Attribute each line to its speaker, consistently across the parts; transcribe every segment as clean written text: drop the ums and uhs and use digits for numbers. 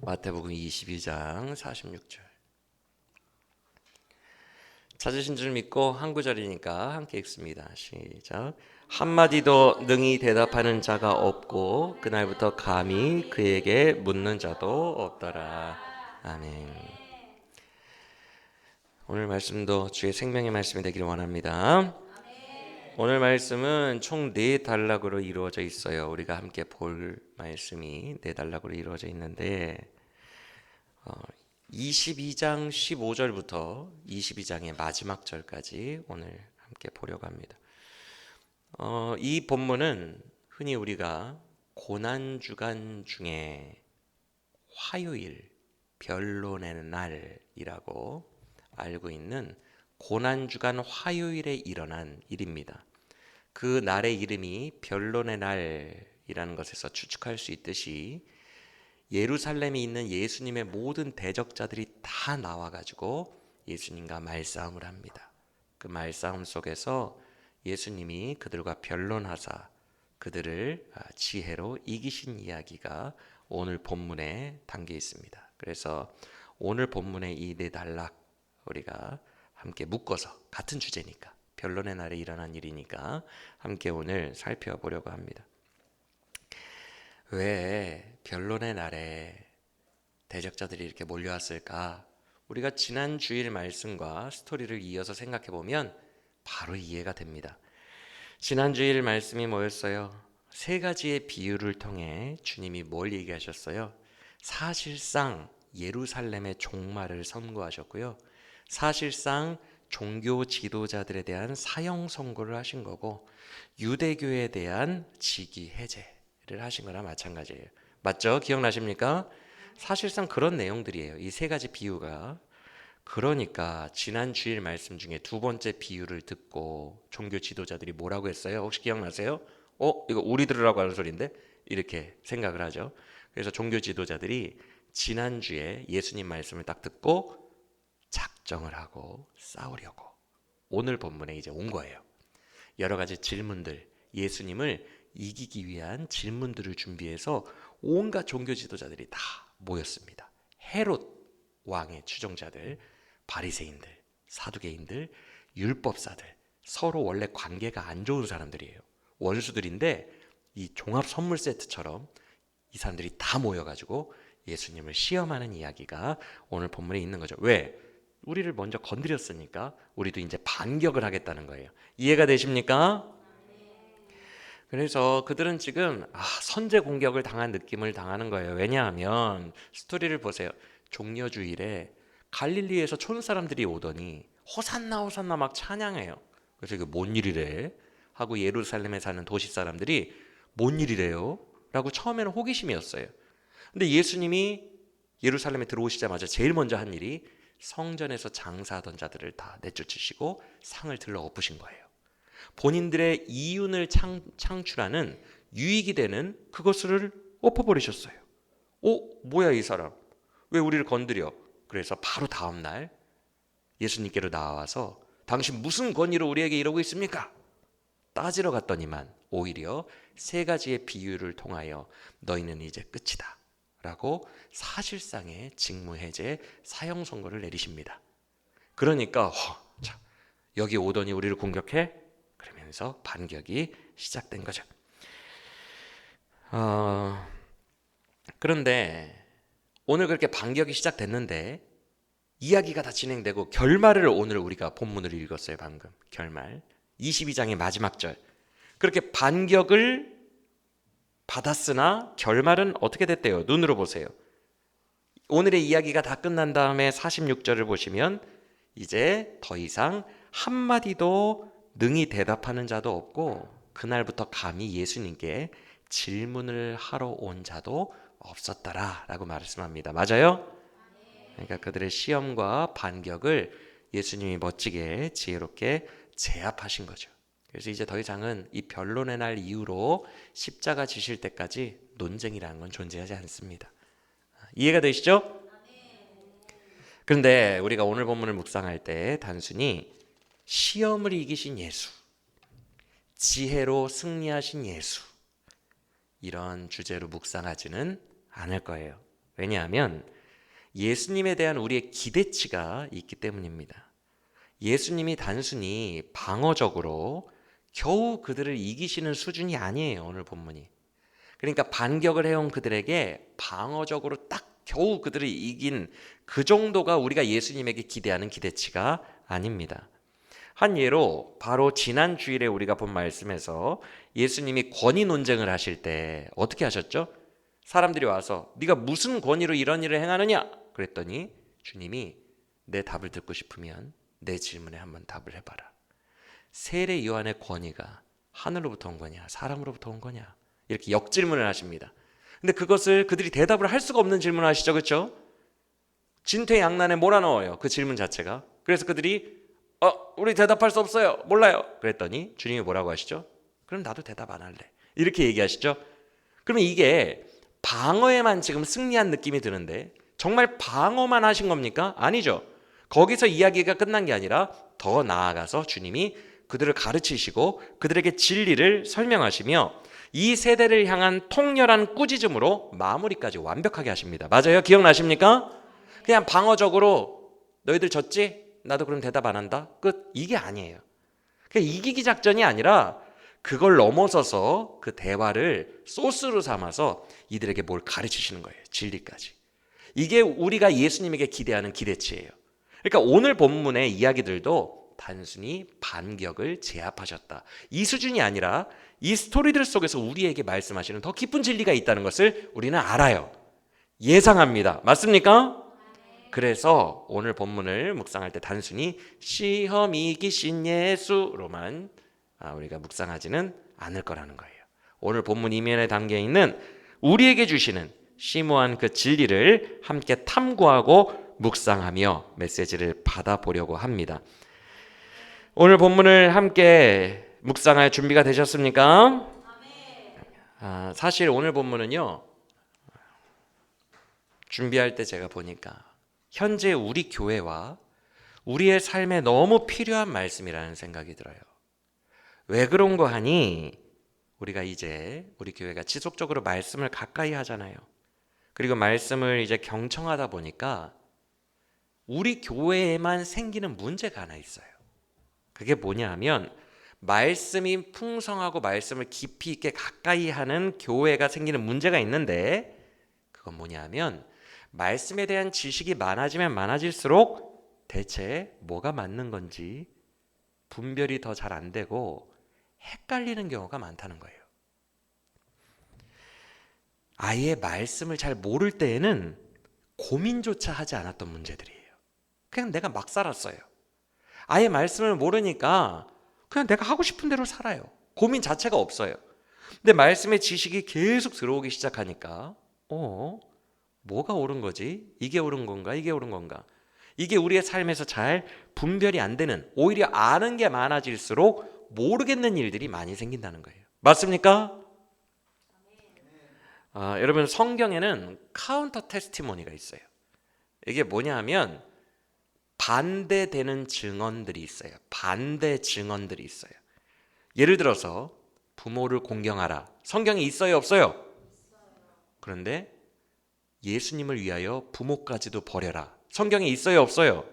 Speaker 1: 마태복음 22장 46절. 찾으신 줄 믿고 한 구절이니까 함께 읽습니다. 시작. 한마디도 능히 대답하는 자가 없고 그날부터 감히 그에게 묻는 자도 없더라. 아멘. 오늘 말씀도 주의 생명의 말씀이 되기를 원합니다. 오늘 말씀은 총 4단락으로 이루어져 있어요. 우리가 함께 볼 말씀이 4단락으로 이루어져 있는데 22장 15절부터 22장의 마지막 절까지 오늘 함께 보려고 합니다. 이 본문은 흔히 우리가 고난주간 중에 화요일, 변론의 날이라고 알고 있는 고난주간 화요일에 일어난 일입니다. 그 날의 이름이 변론의 날이라는 것에서 추측할 수 있듯이 예루살렘에 있는 예수님의 모든 대적자들이 다 나와가지고 예수님과 말싸움을 합니다. 그 말싸움 속에서 예수님이 그들과 변론하사 그들을 지혜로 이기신 이야기가 오늘 본문에 담겨 있습니다. 그래서 오늘 본문의 이 4단락 우리가 함께 묶어서 같은 주제니까 변론의 날에 일어난 일이니까 함께 오늘 살펴보려고 합니다. 왜 변론의 날에 대적자들이 이렇게 몰려왔을까? 우리가 지난 주일 말씀과 스토리를 이어서 생각해 보면 바로 이해가 됩니다. 지난 주일 말씀이 뭐였어요? 3가지의 비유를 통해 주님이 뭘 얘기하셨어요? 사실상 예루살렘의 종말을 선고하셨고요. 사실상 종교 지도자들에 대한 사형 선고를 하신 거고 유대교에 대한 직위 해제를 하신 거나 마찬가지예요. 맞죠? 기억나십니까? 사실상 그런 내용들이에요. 이 3가지 비유가. 그러니까 지난 주일 말씀 중에 2번째 비유를 듣고 종교 지도자들이 뭐라고 했어요? 혹시 기억나세요? 이거 우리 들으라고 하는 소리인데? 이렇게 생각을 하죠. 그래서 종교 지도자들이 지난주에 예수님 말씀을 딱 듣고 작정을 하고 싸우려고 오늘 본문에 이제 온 거예요. 여러 가지 질문들, 예수님을 이기기 위한 질문들을 준비해서 온갖 종교 지도자들이 다 모였습니다. 헤롯 왕의 추종자들, 바리새인들, 사두개인들, 율법사들, 서로 원래 관계가 안 좋은 사람들이에요. 원수들인데 이 종합 선물 세트처럼 이 사람들이 다 모여가지고 예수님을 시험하는 이야기가 오늘 본문에 있는 거죠. 왜? 우리를 먼저 건드렸으니까 우리도 이제 반격을 하겠다는 거예요. 이해가 되십니까? 그래서 그들은 지금 선제 공격을 당한 느낌을 당하는 거예요. 왜냐하면 스토리를 보세요. 종려주일에 갈릴리에서 촌 사람들이 오더니 호산나 호산나 막 찬양해요. 그래서 이게 뭔 일이래? 하고 예루살렘에 사는 도시 사람들이 뭔 일이래요? 라고 처음에는 호기심이었어요. 근데 예수님이 예루살렘에 들어오시자마자 제일 먼저 한 일이 성전에서 장사하던 자들을 다 내쫓으시고 상을 들러 엎으신 거예요. 본인들의 이윤을 창출하는 유익이 되는 그것을 엎어버리셨어요. 뭐야 이 사람? 왜 우리를 건드려? 그래서 바로 다음날 예수님께로 나와서 당신 무슨 권위로 우리에게 이러고 있습니까? 따지러 갔더니만 오히려 3가지의 비유를 통하여 너희는 이제 끝이다 라고 사실상의 직무해제 사형 선고를 내리십니다. 그러니까 여기 오더니 우리를 공격해? 그러면서 반격이 시작된 거죠. 그런데 오늘 그렇게 반격이 시작됐는데 이야기가 다 진행되고 결말을 오늘 우리가 본문을 읽었어요. 방금 결말 22장의 마지막 절. 그렇게 반격을 받았으나 결말은 어떻게 됐대요? 눈으로 보세요. 오늘의 이야기가 다 끝난 다음에 46절을 보시면 이제 더 이상 한마디도 능히 대답하는 자도 없고 그날부터 감히 예수님께 질문을 하러 온 자도 없었더라 라고 말씀합니다. 맞아요? 그러니까 그들의 시험과 반격을 예수님이 멋지게 지혜롭게 제압하신 거죠. 그래서 이제 더 이상은 이 변론의 날 이후로 십자가 지실 때까지 논쟁이라는 건 존재하지 않습니다. 이해가 되시죠? 그런데 우리가 오늘 본문을 묵상할 때 단순히 시험을 이기신 예수, 지혜로 승리하신 예수 이런 주제로 묵상하지는 않을 거예요. 왜냐하면 예수님에 대한 우리의 기대치가 있기 때문입니다. 예수님이 단순히 방어적으로 겨우 그들을 이기시는 수준이 아니에요. 오늘 본문이. 그러니까 반격을 해온 그들에게 방어적으로 딱 겨우 그들을 이긴 그 정도가 우리가 예수님에게 기대하는 기대치가 아닙니다. 한 예로 바로 지난 주일에 우리가 본 말씀에서 예수님이 권위 논쟁을 하실 때 어떻게 하셨죠? 사람들이 와서 네가 무슨 권위로 이런 일을 행하느냐? 그랬더니 주님이 내 답을 듣고 싶으면 내 질문에 한번 답을 해봐라. 세례 요한의 권위가 하늘로부터 온 거냐 사람으로부터 온 거냐 이렇게 역질문을 하십니다. 근데 그것을 그들이 대답을 할 수가 없는 질문을 하시죠. 그렇죠? 진퇴양난에 몰아넣어요. 그 질문 자체가. 그래서 그들이 우리 대답할 수 없어요. 몰라요. 그랬더니 주님이 뭐라고 하시죠? 그럼 나도 대답 안 할래. 이렇게 얘기하시죠. 그러면 이게 방어에만 지금 승리한 느낌이 드는데 정말 방어만 하신 겁니까? 아니죠. 거기서 이야기가 끝난 게 아니라 더 나아가서 주님이 그들을 가르치시고 그들에게 진리를 설명하시며 이 세대를 향한 통렬한 꾸짖음으로 마무리까지 완벽하게 하십니다. 맞아요? 기억나십니까? 그냥 방어적으로 너희들 졌지? 나도 그럼 대답 안 한다? 끝. 이게 아니에요. 그러니까 이기기 작전이 아니라 그걸 넘어서서 그 대화를 소스로 삼아서 이들에게 뭘 가르치시는 거예요. 진리까지. 이게 우리가 예수님에게 기대하는 기대치예요. 그러니까 오늘 본문의 이야기들도 단순히 반격을 제압하셨다. 이 수준이 아니라 이 스토리들 속에서 우리에게 말씀하시는 더 깊은 진리가 있다는 것을 우리는 알아요. 예상합니다. 맞습니까? 그래서 오늘 본문을 묵상할 때 단순히 시험 이기신 예수로만 우리가 묵상하지는 않을 거라는 거예요. 오늘 본문 이면에 담겨 있는 우리에게 주시는 심오한 그 진리를 함께 탐구하고 묵상하며 메시지를 받아보려고 합니다. 오늘 본문을 함께 묵상할 준비가 되셨습니까? 사실 오늘 본문은요, 준비할 때 제가 보니까 현재 우리 교회와 우리의 삶에 너무 필요한 말씀이라는 생각이 들어요. 왜 그런 거 하니? 우리가 이제 우리 교회가 지속적으로 말씀을 가까이 하잖아요. 그리고 말씀을 이제 경청하다 보니까 우리 교회에만 생기는 문제가 하나 있어요. 그게 뭐냐 하면 말씀이 풍성하고 말씀을 깊이 있게 가까이 하는 교회가 생기는 문제가 있는데 그건 뭐냐 하면 말씀에 대한 지식이 많아지면 많아질수록 대체 뭐가 맞는 건지 분별이 더 잘 안 되고 헷갈리는 경우가 많다는 거예요. 아예 말씀을 잘 모를 때에는 고민조차 하지 않았던 문제들이에요. 그냥 내가 막 살았어요. 아예 말씀을 모르니까 그냥 내가 하고 싶은 대로 살아요. 고민 자체가 없어요. 근데 말씀의 지식이 계속 들어오기 시작하니까 뭐가 옳은 거지? 이게 옳은 건가? 이게 옳은 건가? 이게 우리의 삶에서 잘 분별이 안 되는, 오히려 아는 게 많아질수록 모르겠는 일들이 많이 생긴다는 거예요. 맞습니까? 여러분 성경에는 카운터 테스티모니가 있어요. 이게 뭐냐 하면 반대되는 증언들이 있어요. 반대 증언들이 있어요. 예를 들어서 부모를 공경하라. 성경에 있어요, 없어요? 그런데 예수님을 위하여 부모까지도 버려라. 성경에 있어요, 없어요?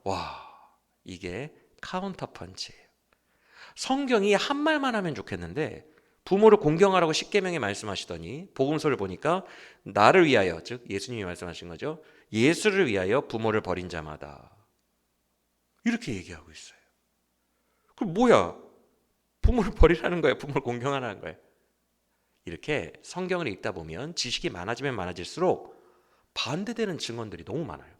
Speaker 1: 와, 이게 카운터 펀치예요. 성경이 한 말만 하면 좋겠는데 부모를 공경하라고 십계명에 말씀하시더니 복음서를 보니까 나를 위하여, 즉 예수님이 말씀하신 거죠. 예수를 위하여 부모를 버린 자마다 이렇게 얘기하고 있어요. 그럼 뭐야? 부모를 버리라는 거예요? 부모를 공경하라는 거예요? 이렇게 성경을 읽다 보면 지식이 많아지면 많아질수록 반대되는 증언들이 너무 많아요.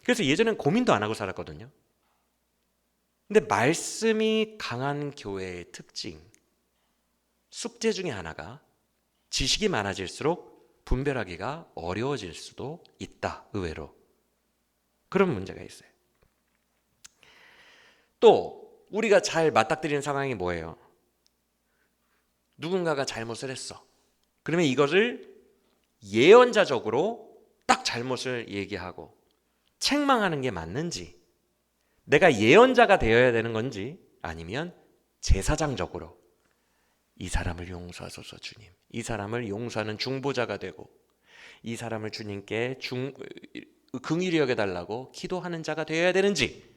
Speaker 1: 그래서 예전엔 고민도 안 하고 살았거든요. 근데 말씀이 강한 교회의 특징, 숙제 중에 하나가 지식이 많아질수록 분별하기가 어려워질 수도 있다. 의외로. 그런 문제가 있어요. 또 우리가 잘 맞닥뜨리는 상황이 뭐예요? 누군가가 잘못을 했어. 그러면 이것을 예언자적으로 딱 잘못을 얘기하고 책망하는 게 맞는지, 내가 예언자가 되어야 되는 건지, 아니면 제사장적으로 이 사람을 용서하소서 주님, 이 사람을 용서하는 중보자가 되고 이 사람을 주님께 긍휼히 여겨달라고 기도하는 자가 되어야 되는지,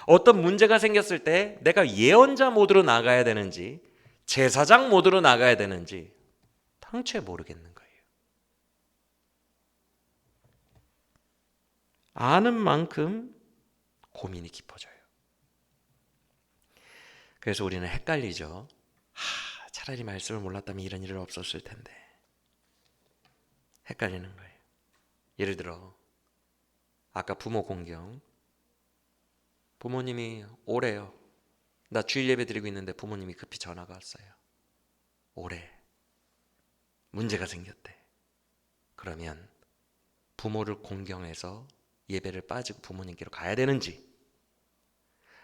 Speaker 1: 어떤 문제가 생겼을 때 내가 예언자 모드로 나가야 되는지 제사장 모드로 나가야 되는지 당최 모르겠는 거예요. 아는 만큼 고민이 깊어져요. 그래서 우리는 헷갈리죠. 차라리 말씀을 몰랐다면 이런 일은 없었을 텐데. 헷갈리는 거예요. 예를 들어 아까 부모 공경, 부모님이 오래요. 나 주일 예배 드리고 있는데 부모님이 급히 전화가 왔어요. 올해 문제가 생겼대. 그러면 부모를 공경해서 예배를 빠지고 부모님께로 가야 되는지,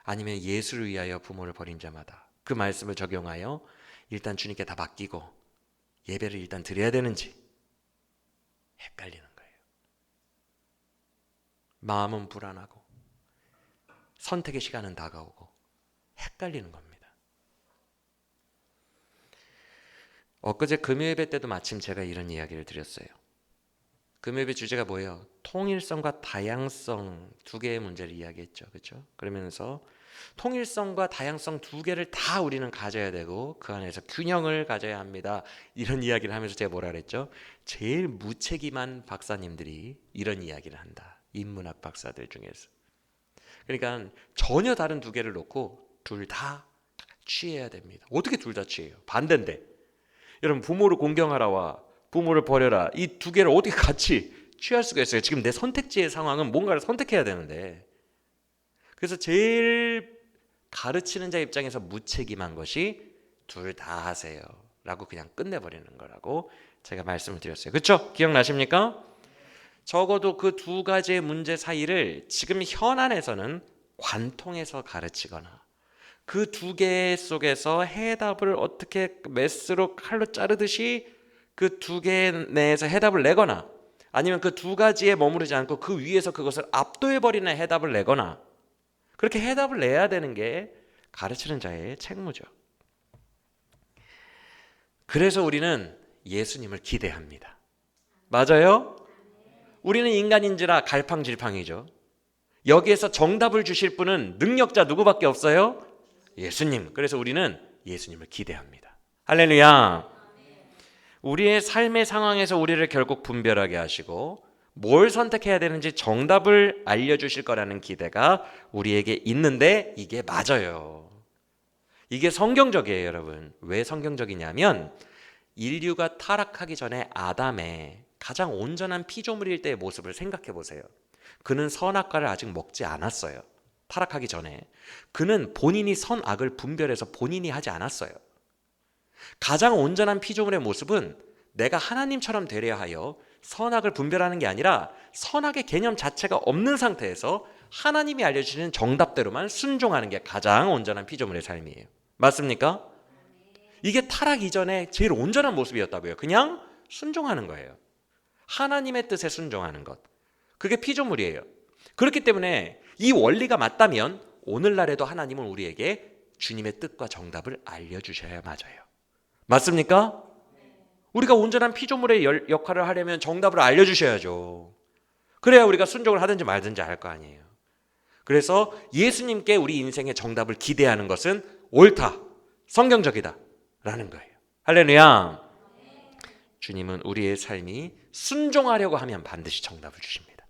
Speaker 1: 아니면 예수를 위하여 부모를 버린 자마다 그 말씀을 적용하여 일단 주님께 다 맡기고 예배를 일단 드려야 되는지 헷갈리는 거예요. 마음은 불안하고 선택의 시간은 다가오고 헷갈리는 겁니다. 엊그제 금요예배 때도 마침 제가 이런 이야기를 드렸어요. 금요예배 주제가 뭐예요? 통일성과 다양성 두 개의 문제를 이야기했죠. 그렇죠? 그러면서 통일성과 다양성 두 개를 다 우리는 가져야 되고 그 안에서 균형을 가져야 합니다. 이런 이야기를 하면서 제가 뭐라 그랬죠? 제일 무책임한 박사님들이 이런 이야기를 한다. 인문학 박사들 중에서. 그러니까 전혀 다른 두 개를 놓고 둘 다 취해야 됩니다. 어떻게 둘 다 취해요? 반대인데. 여러분, 부모를 공경하라와 부모를 버려라, 이 두 개를 어떻게 같이 취할 수가 있어요? 지금 내 선택지의 상황은 뭔가를 선택해야 되는데. 그래서 제일 가르치는 자 입장에서 무책임한 것이 둘 다 하세요 라고 그냥 끝내버리는 거라고 제가 말씀을 드렸어요. 그렇죠? 기억나십니까? 적어도 그 두 가지의 문제 사이를 지금 현안에서는 관통해서 가르치거나 그 두 개 속에서 해답을 어떻게 메스로 칼로 자르듯이 그 두 개 내에서 해답을 내거나, 아니면 그 두 가지에 머무르지 않고 그 위에서 그것을 압도해버리는 해답을 내거나, 그렇게 해답을 내야 되는 게 가르치는 자의 책무죠. 그래서 우리는 예수님을 기대합니다. 맞아요? 우리는 인간인지라 갈팡질팡이죠. 여기에서 정답을 주실 분은 능력자 누구밖에 없어요? 예수님. 그래서 우리는 예수님을 기대합니다. 할렐루야. 우리의 삶의 상황에서 우리를 결국 분별하게 하시고 뭘 선택해야 되는지 정답을 알려주실 거라는 기대가 우리에게 있는데, 이게 맞아요. 이게 성경적이에요, 여러분. 왜 성경적이냐면 인류가 타락하기 전에 아담의 가장 온전한 피조물일 때의 모습을 생각해 보세요. 그는 선악과를 아직 먹지 않았어요. 타락하기 전에 그는 본인이 선악을 분별해서 본인이 하지 않았어요. 가장 온전한 피조물의 모습은 내가 하나님처럼 되려 하여 선악을 분별하는 게 아니라 선악의 개념 자체가 없는 상태에서 하나님이 알려주시는 정답대로만 순종하는 게 가장 온전한 피조물의 삶이에요. 맞습니까? 이게 타락 이전에 제일 온전한 모습이었다고요. 그냥 순종하는 거예요. 하나님의 뜻에 순종하는 것. 그게 피조물이에요. 그렇기 때문에 이 원리가 맞다면 오늘날에도 하나님은 우리에게 주님의 뜻과 정답을 알려주셔야 맞아요. 맞습니까? 우리가 온전한 피조물의 역할을 하려면 정답을 알려주셔야죠. 그래야 우리가 순종을 하든지 말든지 할 거 아니에요. 그래서 예수님께 우리 인생의 정답을 기대하는 것은 옳다, 성경적이다 라는 거예요. 할렐루야. 주님은 우리의 삶이 순종하려고 하면 반드시 정답을 주십니다.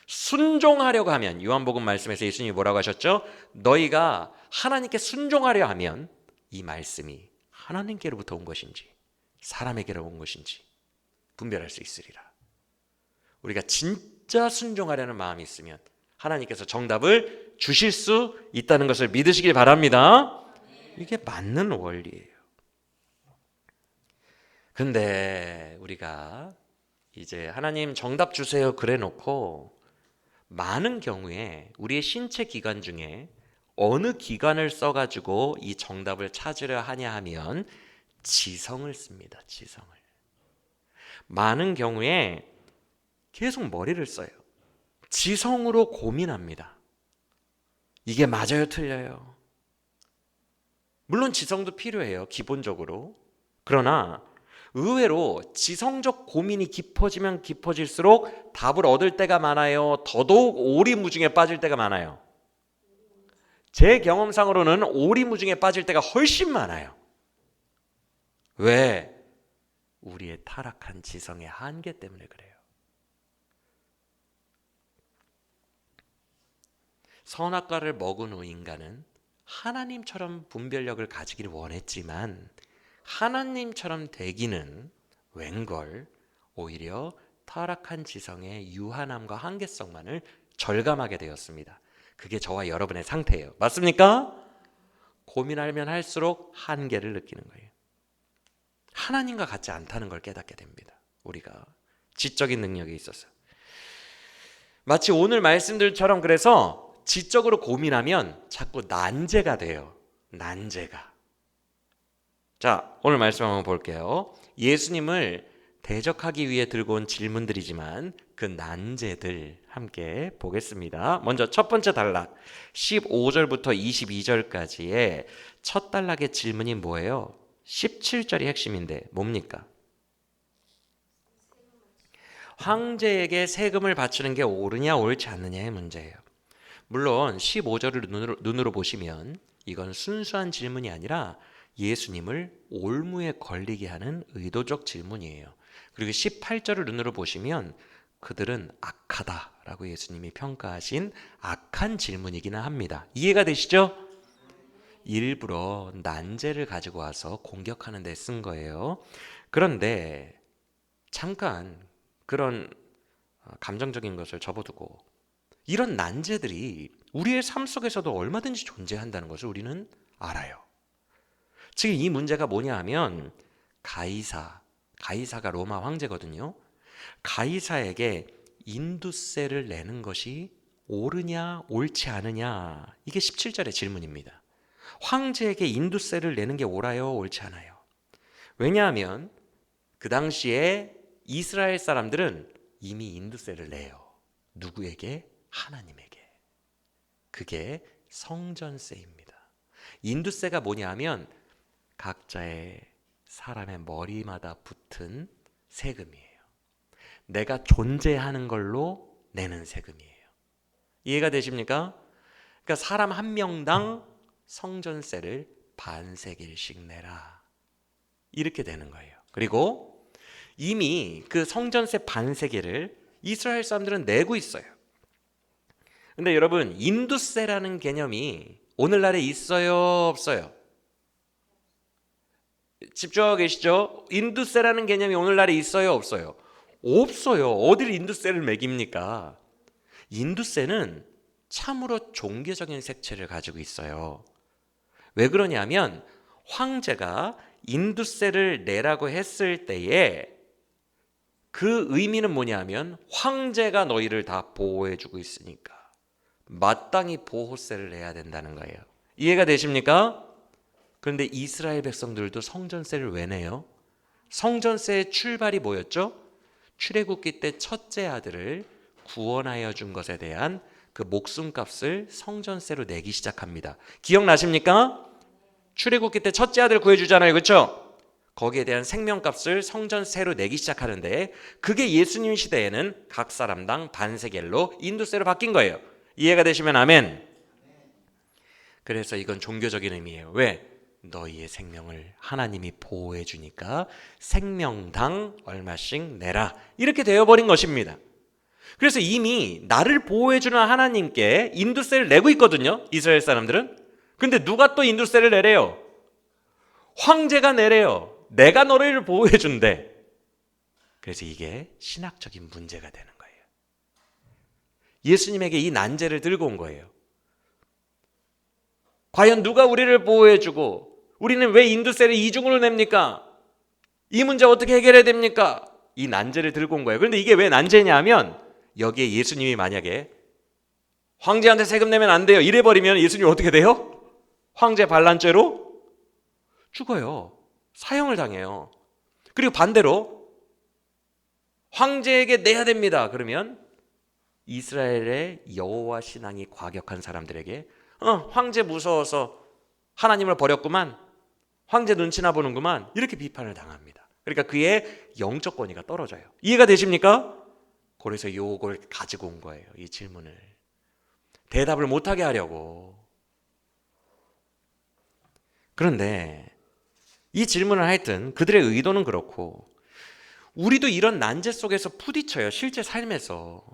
Speaker 1: 순종하려고 하면, 요한복음 말씀에서 예수님이 뭐라고 하셨죠? 너희가 하나님께 순종하려 하면 이 말씀이 하나님께로부터 온 것인지 사람에게로 온 것인지 분별할 수 있으리라. 우리가 진짜 순종하려는 마음이 있으면 하나님께서 정답을 주실 수 있다는 것을 믿으시길 바랍니다. 이게 맞는 원리예요. 근데 우리가 이제 하나님 정답 주세요 그래 놓고 많은 경우에 우리의 신체 기관 중에 어느 기관을 써가지고 이 정답을 찾으려 하냐 하면 지성을 씁니다. 지성을. 많은 경우에 계속 머리를 써요. 지성으로 고민합니다. 이게 맞아요, 틀려요? 물론 지성도 필요해요, 기본적으로. 그러나 의외로 지성적 고민이 깊어지면 깊어질수록 답을 얻을 때가 많아요? 더더욱 오리무중에 빠질 때가 많아요? 제 경험상으로는 오리무중에 빠질 때가 훨씬 많아요. 왜? 우리의 타락한 지성의 한계 때문에 그래요. 선악과를 먹은 후 인간은 하나님처럼 분별력을 가지기를 원했지만 하나님처럼 되기는 웬걸 오히려 타락한 지성의 유한함과 한계성만을 절감하게 되었습니다. 그게 저와 여러분의 상태예요. 맞습니까? 고민하면 할수록 한계를 느끼는 거예요. 하나님과 같지 않다는 걸 깨닫게 됩니다. 우리가 지적인 능력에 있어서 마치 오늘 말씀들처럼 그래서 지적으로 고민하면 자꾸 난제가 돼요. 난제가. 자, 오늘 말씀 한번 볼게요. 예수님을 대적하기 위해 들고 온 질문들이지만 그 난제들 함께 보겠습니다. 먼저 첫 번째 단락 15절부터 22절까지의 첫 단락의 질문이 뭐예요? 17절이 핵심인데 뭡니까? 황제에게 세금을 바치는 게 옳으냐 옳지 않느냐의 문제예요. 물론 15절을 눈으로 보시면 이건 순수한 질문이 아니라 예수님을 올무에 걸리게 하는 의도적 질문이에요. 그리고 18절을 눈으로 보시면 그들은 악하다라고 예수님이 평가하신 악한 질문이기는 합니다. 이해가 되시죠? 일부러 난제를 가지고 와서 공격하는 데 쓴 거예요. 그런데 잠깐 그런 감정적인 것을 접어두고 이런 난제들이 우리의 삶 속에서도 얼마든지 존재한다는 것을 우리는 알아요. 지금 이 문제가 뭐냐 하면 가이사가 로마 황제거든요. 가이사에게 인두세를 내는 것이 옳으냐 옳지 않으냐, 이게 17절의 질문입니다. 황제에게 인두세를 내는 게 옳아요 옳지 않아요? 왜냐하면 그 당시에 이스라엘 사람들은 이미 인두세를 내요. 누구에게? 하나님에게. 그게 성전세입니다. 인두세가 뭐냐 하면 각자의 사람의 머리마다 붙은 세금이에요. 내가 존재하는 걸로 내는 세금이에요. 이해가 되십니까? 그러니까 사람 한 명당 성전세를 반세겔씩 내라, 이렇게 되는 거예요. 그리고 이미 그 성전세 반세겔을 이스라엘 사람들은 내고 있어요. 근데 여러분, 인두세라는 개념이 오늘날에 있어요 없어요? 집중하고 계시죠? 인두세라는 개념이 오늘날에 있어요 없어요? 없어요. 어딜 인두세를 매깁니까? 인두세는 참으로 종교적인 색채를 가지고 있어요. 왜 그러냐면 황제가 인두세를 내라고 했을 때에 그 의미는 뭐냐면 황제가 너희를 다 보호해주고 있으니까 마땅히 보호세를 내야 된다는 거예요. 이해가 되십니까? 그런데 이스라엘 백성들도 성전세를 왜 내요? 성전세의 출발이 뭐였죠? 출애굽기 때 첫째 아들을 구원하여 준 것에 대한 그 목숨값을 성전세로 내기 시작합니다. 기억나십니까? 출애굽기 때 첫째 아들 구해주잖아요, 그렇죠? 거기에 대한 생명값을 성전세로 내기 시작하는데 그게 예수님 시대에는 각 사람당 반세겔로 인두세로 바뀐 거예요. 이해가 되시면 아멘. 그래서 이건 종교적인 의미예요. 왜? 너희의 생명을 하나님이 보호해 주니까 생명당 얼마씩 내라, 이렇게 되어버린 것입니다. 그래서 이미 나를 보호해 주는 하나님께 인두세를 내고 있거든요, 이스라엘 사람들은. 근데 누가 또 인두세를 내래요? 황제가 내래요. 내가 너를 보호해 준대. 그래서 이게 신학적인 문제가 되는 거예요. 예수님에게 이 난제를 들고 온 거예요. 과연 누가 우리를 보호해 주고 우리는 왜 인두세를 이중으로 냅니까? 이 문제 어떻게 해결해야 됩니까? 이 난제를 들고 온 거예요. 그런데 이게 왜 난제냐면 여기에 예수님이 만약에 황제한테 세금 내면 안 돼요, 이래버리면 예수님 어떻게 돼요? 황제 반란죄로 죽어요. 사형을 당해요. 그리고 반대로 황제에게 내야 됩니다. 그러면 이스라엘의 여호와 신앙이 과격한 사람들에게 황제 무서워서 하나님을 버렸구만, 황제 눈치나 보는구만, 이렇게 비판을 당합니다. 그러니까 그의 영적 권위가 떨어져요. 이해가 되십니까? 그래서 요걸 가지고 온 거예요. 이 질문을. 대답을 못하게 하려고. 그런데 이 질문을 하여튼 그들의 의도는 그렇고 우리도 이런 난제 속에서 부딪혀요. 실제 삶에서.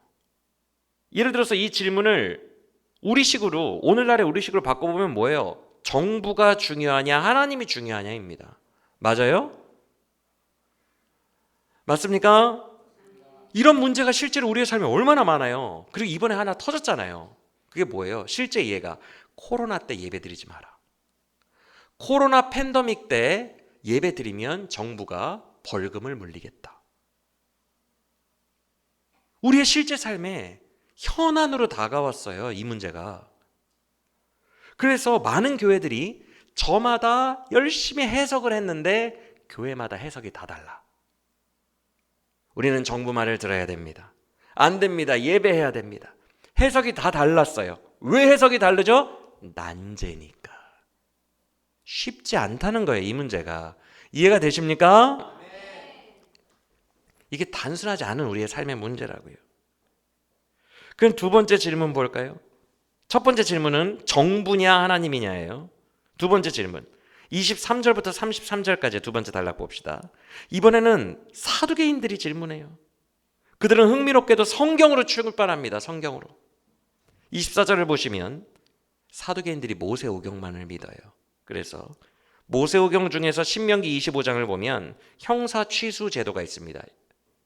Speaker 1: 예를 들어서 이 질문을 우리식으로, 오늘날의 우리식으로 바꿔보면 뭐예요? 정부가 중요하냐 하나님이 중요하냐입니다. 맞아요? 맞습니까? 이런 문제가 실제로 우리의 삶에 얼마나 많아요. 그리고 이번에 하나 터졌잖아요. 그게 뭐예요? 실제 이해가 코로나 때 예배 드리지 마라. 코로나 팬데믹 때 예배 드리면 정부가 벌금을 물리겠다. 우리의 실제 삶에 현안으로 다가왔어요. 이 문제가. 그래서 많은 교회들이 저마다 열심히 해석을 했는데 교회마다 해석이 다 달라. 우리는 정부 말을 들어야 됩니다. 안 됩니다. 예배해야 됩니다. 해석이 다 달랐어요. 왜 해석이 다르죠? 난제니까. 쉽지 않다는 거예요. 이 문제가. 이해가 되십니까? 이게 단순하지 않은 우리의 삶의 문제라고요. 그럼 두 번째 질문 볼까요? 첫 번째 질문은 정부냐 하나님이냐예요. 두 번째 질문 23절부터 33절까지 두 번째 단락 봅시다. 이번에는 사두개인들이 질문해요. 그들은 흥미롭게도 성경으로 출발합니다. 성경으로. 24절을 보시면 사두개인들이 모세오경만을 믿어요. 그래서 모세오경 중에서 신명기 25장을 보면 형사취수 제도가 있습니다.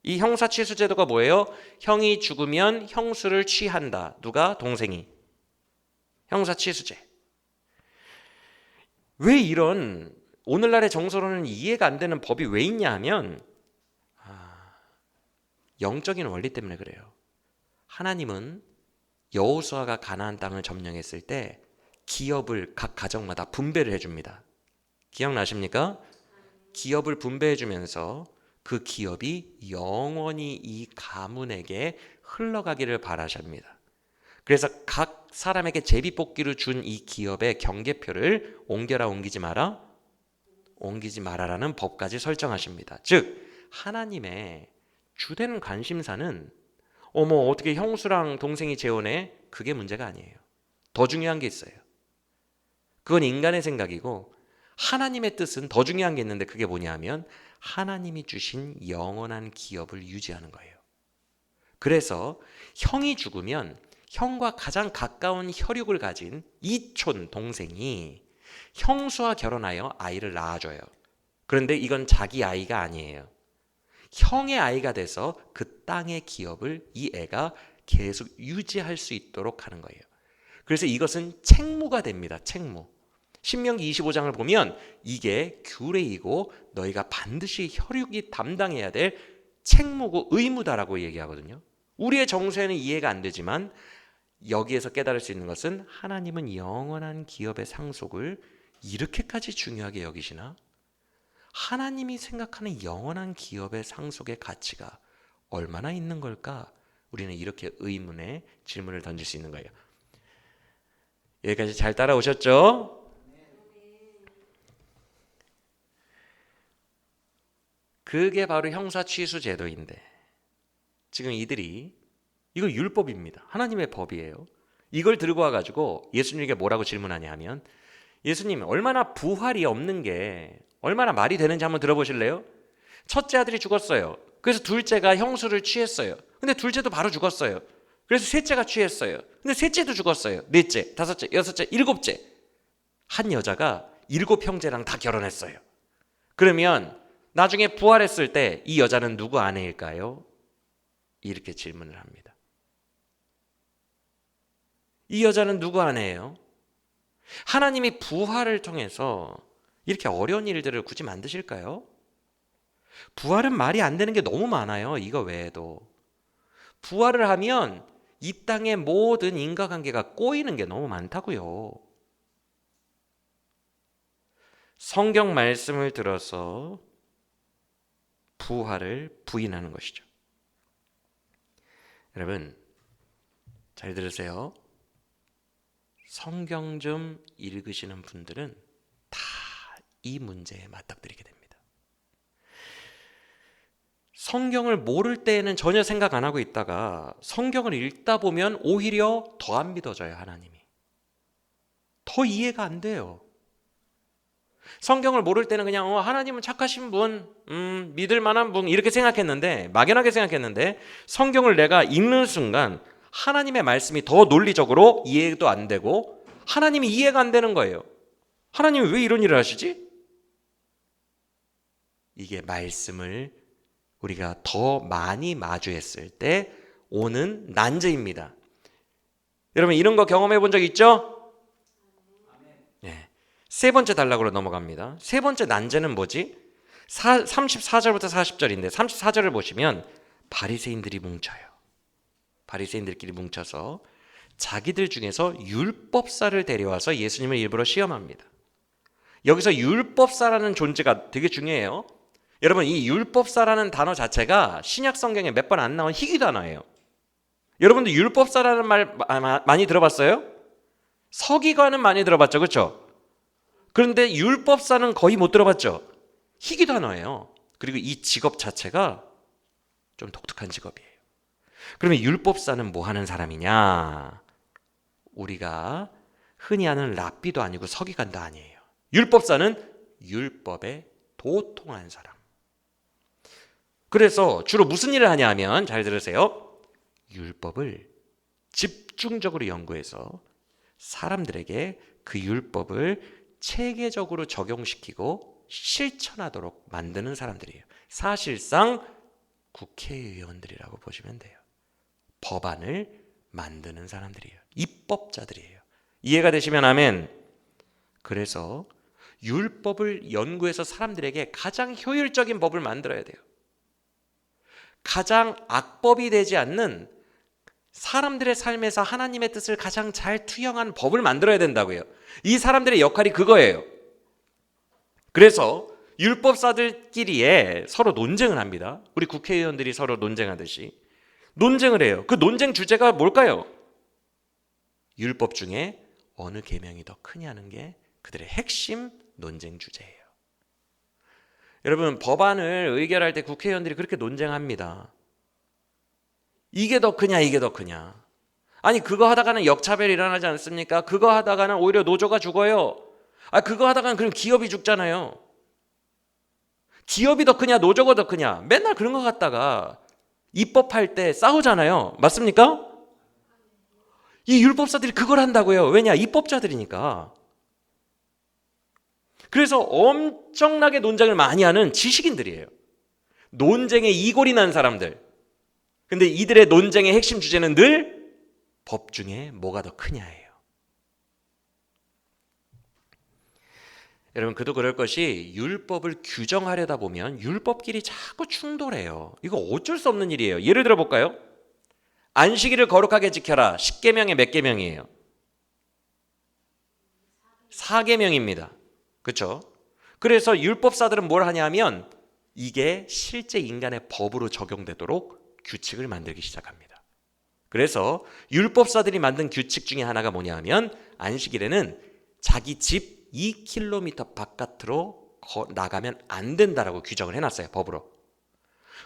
Speaker 1: 이 형사취수 제도가 뭐예요? 형이 죽으면 형수를 취한다. 누가? 동생이. 형사취수제. 왜 이런 오늘날의 정서로는 이해가 안 되는 법이 왜 있냐 하면 영적인 원리 때문에 그래요. 하나님은 여호수아가 가나안 땅을 점령했을 때 기업을 각 가정마다 분배를 해줍니다. 기억나십니까? 기업을 분배해주면서 그 기업이 영원히 이 가문에게 흘러가기를 바라십니다. 그래서 각 사람에게 제비뽑기로 준 이 기업의 경계표를 옮겨라 옮기지 마라 옮기지 마라라는 법까지 설정하십니다. 즉 하나님의 주된 관심사는 어떻게 형수랑 동생이 재혼해? 그게 문제가 아니에요. 더 중요한 게 있어요. 그건 인간의 생각이고 하나님의 뜻은 더 중요한 게 있는데 그게 뭐냐 하면 하나님이 주신 영원한 기업을 유지하는 거예요. 그래서 형이 죽으면 형과 가장 가까운 혈육을 가진 이촌 동생이 형수와 결혼하여 아이를 낳아줘요. 그런데 이건 자기 아이가 아니에요. 형의 아이가 돼서 그 땅의 기업을 이 애가 계속 유지할 수 있도록 하는 거예요. 그래서 이것은 책무가 됩니다. 책무. 신명기 25장을 보면 이게 규례이고 너희가 반드시 혈육이 담당해야 될 책무고 의무다라고 얘기하거든요. 우리의 정서에는 이해가 안 되지만 여기에서 깨달을 수 있는 것은 하나님은 영원한 기업의 상속을 이렇게까지 중요하게 여기시나? 하나님이 생각하는 영원한 기업의 상속의 가치가 얼마나 있는 걸까? 우리는 이렇게 의문의 질문을 던질 수 있는 거예요. 여기까지 잘 따라오셨죠? 그게 바로 형사취수 제도인데 지금 이들이 이거 율법입니다. 하나님의 법이에요. 이걸 들고 와가지고 예수님에게 뭐라고 질문하냐 하면 예수님 얼마나 부활이 없는 게 얼마나 말이 되는지 한번 들어보실래요? 첫째 아들이 죽었어요. 그래서 둘째가 형수를 취했어요. 근데 둘째도 바로 죽었어요. 그래서 셋째가 취했어요. 근데 셋째도 죽었어요. 넷째, 다섯째, 여섯째, 일곱째. 한 여자가 7형제랑 다 결혼했어요. 그러면 나중에 부활했을 때 이 여자는 누구 아내일까요? 이렇게 질문을 합니다. 이 여자는 누구 아내예요? 하나님이 부활을 통해서 이렇게 어려운 일들을 굳이 만드실까요? 부활은 말이 안 되는 게 너무 많아요. 이거 외에도. 부활을 하면 이 땅의 모든 인과관계가 꼬이는 게 너무 많다고요. 성경 말씀을 들어서 부활을 부인하는 것이죠. 여러분 잘 들으세요. 성경 좀 읽으시는 분들은 다 이 문제에 맞닥뜨리게 됩니다. 성경을 모를 때에는 전혀 생각 안 하고 있다가 성경을 읽다 보면 오히려 더 안 믿어져요. 하나님이 더 이해가 안 돼요. 성경을 모를 때는 그냥 하나님은 착하신 분, 믿을 만한 분 이렇게 생각했는데, 막연하게 생각했는데, 성경을 내가 읽는 순간 하나님의 말씀이 더 논리적으로 이해도 안 되고 하나님이 이해가 안 되는 거예요. 하나님이 왜 이런 일을 하시지? 이게 말씀을 우리가 더 많이 마주했을 때 오는 난제입니다. 여러분 이런 거 경험해 본 적 있죠? 네. 세 번째 단락으로 넘어갑니다. 세 번째 난제는 뭐지? 34절부터 40절인데 34절을 보시면 바리새인들이 뭉쳐요. 바리새인들끼리 뭉쳐서 자기들 중에서 율법사를 데려와서 예수님을 일부러 시험합니다. 여기서 율법사라는 존재가 되게 중요해요. 여러분 이 율법사라는 단어 자체가 신약 성경에 몇 번 안 나온 희귀 단어예요. 여러분들 율법사라는 말 많이 들어봤어요? 서기관은 많이 들어봤죠, 그렇죠? 그런데 율법사는 거의 못 들어봤죠. 희귀 단어예요. 그리고 이 직업 자체가 좀 독특한 직업이에요. 그러면 율법사는 뭐 하는 사람이냐? 우리가 흔히 아는 랍비도 아니고 서기관도 아니에요. 율법사는 율법에 도통한 사람. 그래서 주로 무슨 일을 하냐 하면, 잘 들으세요. 율법을 집중적으로 연구해서 사람들에게 그 율법을 체계적으로 적용시키고 실천하도록 만드는 사람들이에요. 사실상 국회의원들이라고 보시면 돼요. 법안을 만드는 사람들이에요. 입법자들이에요. 이해가 되시면 아멘. 그래서 율법을 연구해서 사람들에게 가장 효율적인 법을 만들어야 돼요. 가장 악법이 되지 않는 사람들의 삶에서 하나님의 뜻을 가장 잘 투영한 법을 만들어야 된다고요. 이 사람들의 역할이 그거예요. 그래서 율법사들끼리에 서로 논쟁을 합니다. 우리 국회의원들이 서로 논쟁하듯이 논쟁을 해요. 그 논쟁 주제가 뭘까요? 율법 중에 어느 계명이 더 크냐는 게 그들의 핵심 논쟁 주제예요. 여러분 법안을 의결할 때 국회의원들이 그렇게 논쟁합니다. 이게 더 크냐 이게 더 크냐. 아니 그거 하다가는 역차별이 일어나지 않습니까? 그거 하다가는 오히려 노조가 죽어요. 그거 하다가는 그럼 기업이 죽잖아요. 기업이 더 크냐 노조가 더 크냐. 맨날 그런 거 갖다가 입법할 때 싸우잖아요. 맞습니까? 이 율법사들이 그걸 한다고요. 왜냐? 입법자들이니까. 그래서 엄청나게 논쟁을 많이 하는 지식인들이에요. 논쟁에 이골이 난 사람들. 근데 이들의 논쟁의 핵심 주제는 늘 법 중에 뭐가 더 크냐예요. 여러분 그도 그럴 것이 율법을 규정하려다 보면 율법끼리 자꾸 충돌해요. 이거 어쩔 수 없는 일이에요. 예를 들어 볼까요? 안식일을 거룩하게 지켜라. 10계명의 몇 계명이에요? 4계명입니다. 그렇죠? 그래서 율법사들은 뭘 하냐면 이게 실제 인간의 법으로 적용되도록 규칙을 만들기 시작합니다. 그래서 율법사들이 만든 규칙 중에 하나가 뭐냐 하면 안식일에는 자기 집 2km 바깥으로 나가면 안 된다라고 규정을 해놨어요. 법으로.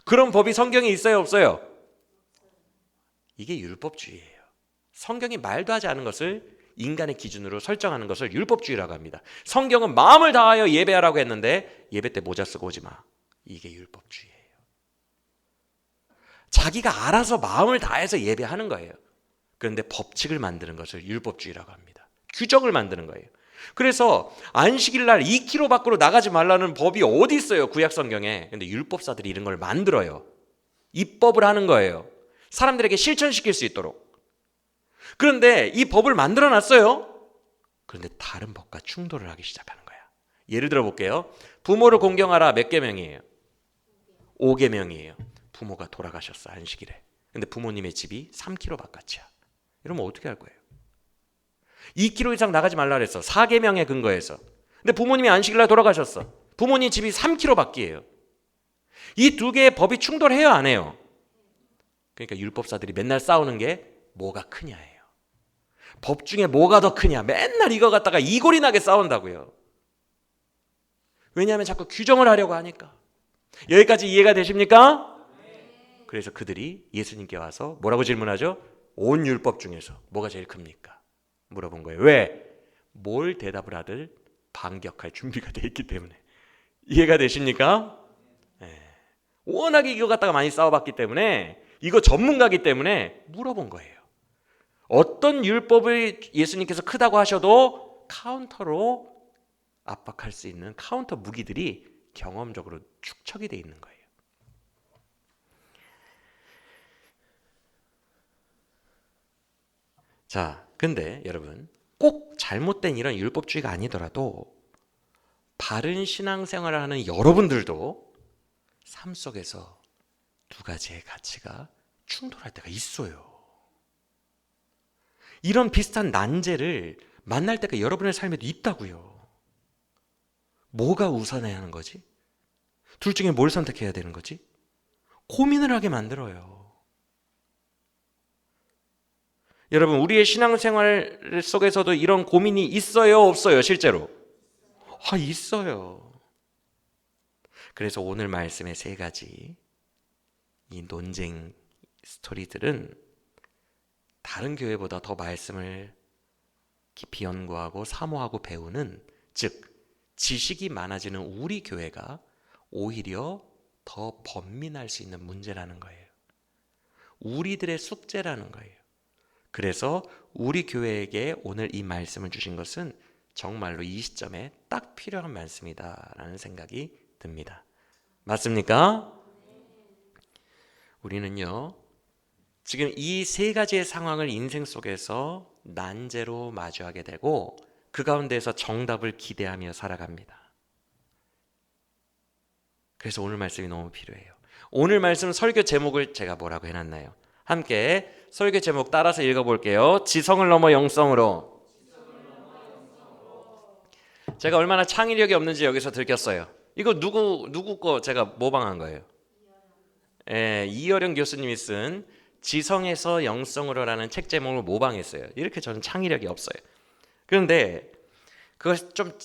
Speaker 1: 그런 법이 성경에 있어요? 없어요? 이게 율법주의예요. 성경이 말도 하지 않은 것을 인간의 기준으로 설정하는 것을 율법주의라고 합니다. 성경은 마음을 다하여 예배하라고 했는데 예배 때 모자 쓰고 오지 마. 이게 율법주의예요. 자기가 알아서 마음을 다해서 예배하는 거예요. 그런데 법칙을 만드는 것을 율법주의라고 합니다. 규정을 만드는 거예요. 그래서 안식일 날 2km 밖으로 나가지 말라는 법이 어디 있어요? 구약 성경에. 근데 율법사들이 이런 걸 만들어요. 입법을 하는 거예요. 사람들에게 실천시킬 수 있도록. 그런데 이 법을 만들어 놨어요. 그런데 다른 법과 충돌을 하기 시작하는 거야. 예를 들어 볼게요. 부모를 공경하라 몇 계명이에요? 5계명이에요. 부모가 돌아가셨어 안식일에. 근데 부모님의 집이 3km 바깥이야. 이러면 어떻게 할 거예요? 2km 이상 나가지 말라 그랬어. 4계명에 근거해서. 근데 부모님이 안식일날 돌아가셨어. 부모님 집이 3km 밖이에요. 이 두 개의 법이 충돌해요 안 해요? 그러니까 율법사들이 맨날 싸우는 게 뭐가 크냐예요. 법 중에 뭐가 더 크냐. 맨날 이거 갖다가 이골이 나게 싸운다고요. 왜냐하면 자꾸 규정을 하려고 하니까. 여기까지 이해가 되십니까? 그래서 그들이 예수님께 와서 뭐라고 질문하죠? 온 율법 중에서 뭐가 제일 큽니까? 물어본 거예요. 왜? 뭘 대답을 하든 반격할 준비가 돼 있기 때문에. 이해가 되십니까? 네. 워낙에 이거 갖다가 많이 싸워봤기 때문에, 이거 전문가기 때문에 물어본 거예요. 어떤 율법을 예수님께서 크다고 하셔도 카운터로 압박할 수 있는 카운터 무기들이 경험적으로 축적이 돼 있는 거예요. 자, 근데 여러분, 꼭 잘못된 이런 율법주의가 아니더라도 바른 신앙생활을 하는 여러분들도 삶 속에서 두 가지의 가치가 충돌할 때가 있어요. 이런 비슷한 난제를 만날 때가 여러분의 삶에도 있다고요. 뭐가 우선해야 하는 거지? 둘 중에 뭘 선택해야 되는 거지? 고민을 하게 만들어요. 여러분, 우리의 신앙생활 속에서도 이런 고민이 있어요, 없어요, 실제로? 있어요. 그래서 오늘 말씀의 세 가지 이 논쟁 스토리들은 다른 교회보다 더 말씀을 깊이 연구하고 사모하고 배우는, 즉 지식이 많아지는 우리 교회가 오히려 더 번민할 수 있는 문제라는 거예요. 우리들의 숙제라는 거예요. 그래서 우리 교회에게 오늘 이 말씀을 주신 것은 정말로 이 시점에 딱 필요한 말씀이다라는 생각이 듭니다. 맞습니까? 우리는요, 지금 이 세 가지의 상황을 인생 속에서 난제로 마주하게 되고 그 가운데에서 정답을 기대하며 살아갑니다. 그래서 오늘 말씀이 너무 필요해요. 오늘 말씀 설교 제목을 제가 뭐라고 해놨나요? 함께 설교 제목 따라서 읽어볼게요. 지성을 넘어 영성으로. 제가 얼마나 창의력이 없는지 여기서 들켰어요. 이거 누구 거 제가 모방한 거예요? 이어령 교수님이 쓴 지성에서 영성으로라는 책 제목을 모방했어요. 이렇게 저는 창의력이 없어요. 그런데 그걸 좀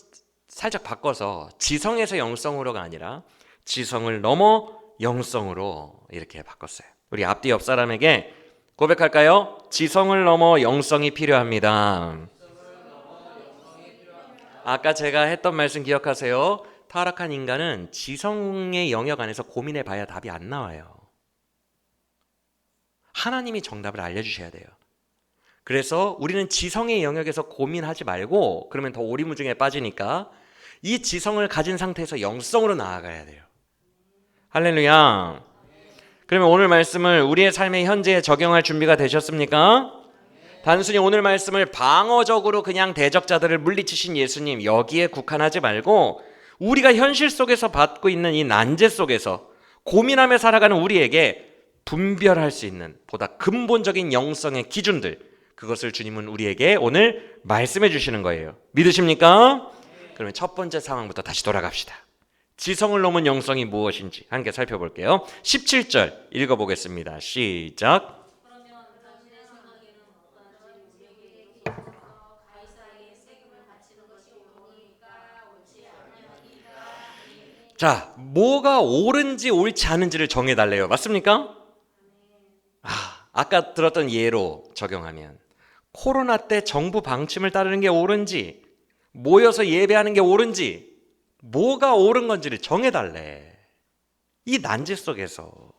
Speaker 1: 살짝 바꿔서 지성에서 영성으로가 아니라 지성을 넘어 영성으로 이렇게 바꿨어요. 우리 앞뒤 옆 사람에게 고백할까요? 지성을 넘어 영성이 필요합니다. 아까 제가 했던 말씀 기억하세요? 타락한 인간은 지성의 영역 안에서 고민해 봐야 답이 안 나와요. 하나님이 정답을 알려주셔야 돼요. 그래서 우리는 지성의 영역에서 고민하지 말고, 그러면 더 오리무중에 빠지니까 이 지성을 가진 상태에서 영성으로 나아가야 돼요. 할렐루야. 그러면 오늘 말씀을 우리의 삶의 현재에 적용할 준비가 되셨습니까? 단순히 오늘 말씀을 방어적으로 그냥 대적자들을 물리치신 예수님, 여기에 국한하지 말고 우리가 현실 속에서 받고 있는 이 난제 속에서 고민하며 살아가는 우리에게 분별할 수 있는 보다 근본적인 영성의 기준들, 그것을 주님은 우리에게 오늘 말씀해 주시는 거예요. 믿으십니까? 그러면 첫 번째 상황부터 다시 돌아갑시다. 지성을 넘은 영성이 무엇인지 함께 살펴볼게요. 17절 읽어보겠습니다. 시작. 자, 뭐가 옳은지 옳지 않은지를 정해달래요. 맞습니까? 아까 들었던 예로 적용하면 코로나 때 정부 방침을 따르는 게 옳은지, 모여서 예배하는 게 옳은지, 뭐가 옳은 건지를 정해달래. 이 난제 속에서.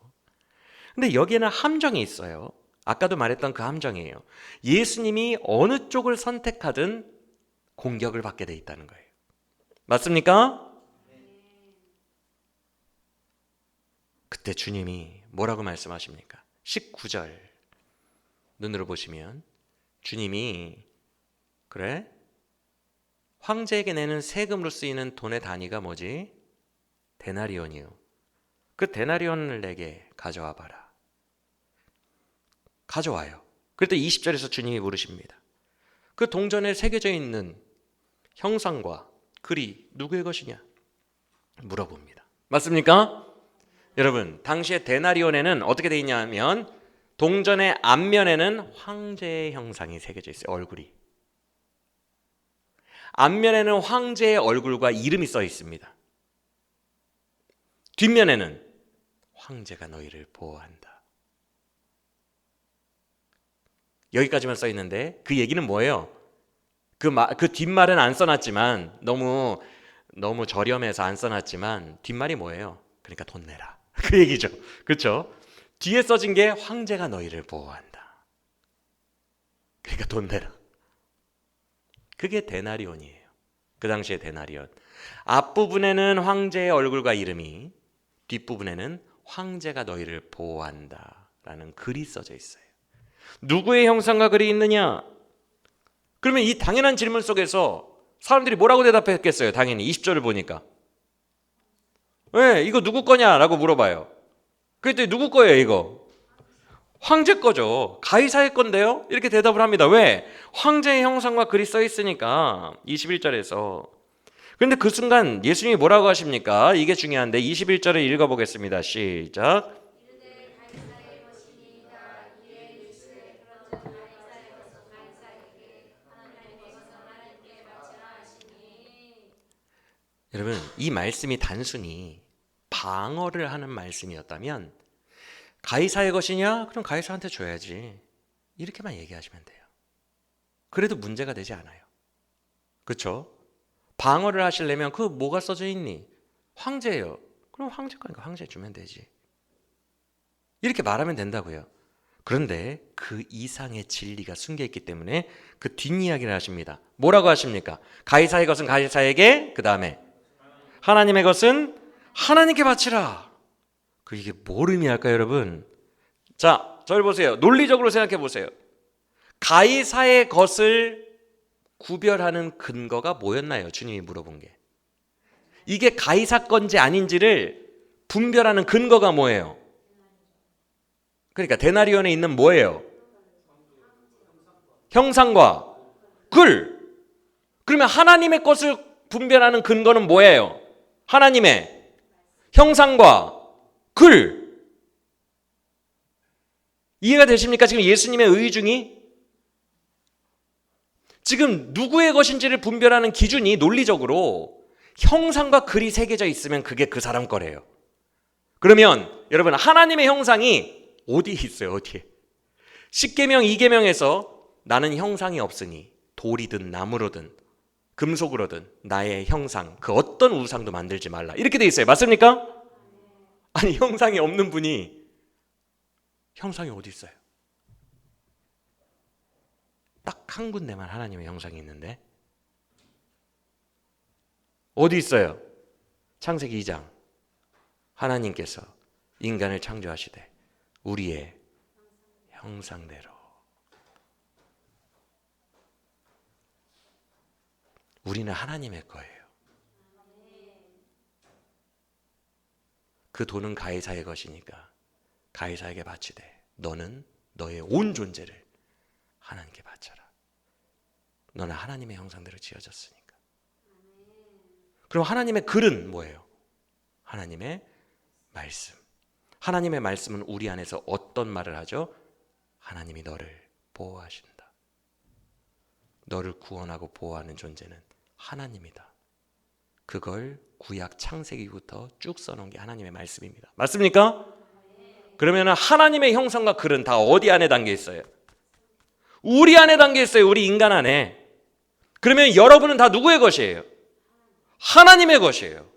Speaker 1: 근데 여기에는 함정이 있어요. 아까도 말했던 그 함정이에요. 예수님이 어느 쪽을 선택하든 공격을 받게 돼 있다는 거예요. 맞습니까? 그때 주님이 뭐라고 말씀하십니까? 19절 눈으로 보시면 주님이 그래? 황제에게 내는 세금으로 쓰이는 돈의 단위가 뭐지? 데나리온이요. 그 데나리온을 내게 가져와 봐라. 가져와요. 그랬더니 20절에서 주님이 물으십니다. 그 동전에 새겨져 있는 형상과 글이 누구의 것이냐? 물어봅니다. 맞습니까? 여러분, 당시에 데나리온에는 어떻게 돼 있냐면 동전의 앞면에는 황제의 형상이 새겨져 있어요. 얼굴이. 앞면에는 황제의 얼굴과 이름이 써 있습니다. 뒷면에는 황제가 너희를 보호한다. 여기까지만 써 있는데 그 얘기는 뭐예요? 그 뒷말은 안 써놨지만 너무 저렴해서 안 써놨지만 뒷말이 뭐예요? 그러니까 돈 내라. 그 얘기죠. 그렇죠? 뒤에 써진 게 황제가 너희를 보호한다. 그러니까 돈 내라. 그게 데나리온이에요. 그 당시에 데나리온. 앞부분에는 황제의 얼굴과 이름이, 뒷부분에는 황제가 너희를 보호한다 라는 글이 써져 있어요. 누구의 형상과 글이 있느냐? 그러면 이 당연한 질문 속에서 사람들이 뭐라고 대답했겠어요? 당연히 20절을 보니까 왜 이거 누구 거냐라고 물어봐요. 그랬더니 누구 거예요 이거? 황제 거죠. 가이사의 건데요? 이렇게 대답을 합니다. 왜? 황제의 형상과 글이 써 있으니까. 21절에서. 그런데 그 순간 예수님이 뭐라고 하십니까? 이게 중요한데 21절을 읽어보겠습니다. 시작. 여러분, 이 말씀이 단순히 방어를 하는 말씀이었다면 가이사의 것이냐? 그럼 가이사한테 줘야지. 이렇게만 얘기하시면 돼요. 그래도 문제가 되지 않아요. 그렇죠? 방어를 하시려면 그 뭐가 써져 있니? 황제예요. 그럼 황제 거니까 황제 주면 되지. 이렇게 말하면 된다고요. 그런데 그 이상의 진리가 숨겨 있기 때문에 그 뒷이야기를 하십니다. 뭐라고 하십니까? 가이사의 것은 가이사에게, 그 다음에 하나님의 것은 하나님께 바치라. 이게 뭘 의미할까요, 여러분? 자, 저를 보세요. 논리적으로 생각해 보세요. 가이사의 것을 구별하는 근거가 뭐였나요? 주님이 물어본 게. 이게 가이사 건지 아닌지를 분별하는 근거가 뭐예요? 그러니까 데나리온에 있는 뭐예요? 형상과 글. 그러면 하나님의 것을 분별하는 근거는 뭐예요? 하나님의 형상과 글. 이해가 되십니까? 지금 예수님의 의중이 지금 누구의 것인지를 분별하는 기준이 논리적으로 형상과 글이 새겨져 있으면 그게 그 사람 거래요. 그러면 여러분 하나님의 형상이 어디에 있어요? 어디에? 10계명 2계명에서 나는 형상이 없으니 돌이든 나무로든 금속으로든 나의 형상 그 어떤 우상도 만들지 말라 이렇게 돼 있어요. 맞습니까? 아니 형상이 없는 분이 형상이 어디 있어요? 딱 한 군데만 하나님의 형상이 있는데 어디 있어요? 창세기 2장 하나님께서 인간을 창조하시되 우리의 형상대로. 우리는 하나님의 거예요. 그 돈은 가이사의 것이니까 가이사에게 바치되 너는 너의 온 존재를 하나님께 바쳐라. 너는 하나님의 형상대로 지어졌으니까. 그럼 하나님의 글은 뭐예요? 하나님의 말씀. 하나님의 말씀은 우리 안에서 어떤 말을 하죠? 하나님이 너를 보호하신다. 너를 구원하고 보호하는 존재는 하나님이다. 그걸 구약 창세기부터 쭉 써놓은 게 하나님의 말씀입니다. 맞습니까? 그러면 하나님의 형상과 글은 다 어디 안에 담겨 있어요? 우리 안에 담겨 있어요. 우리 인간 안에. 그러면 여러분은 다 누구의 것이에요? 하나님의 것이에요.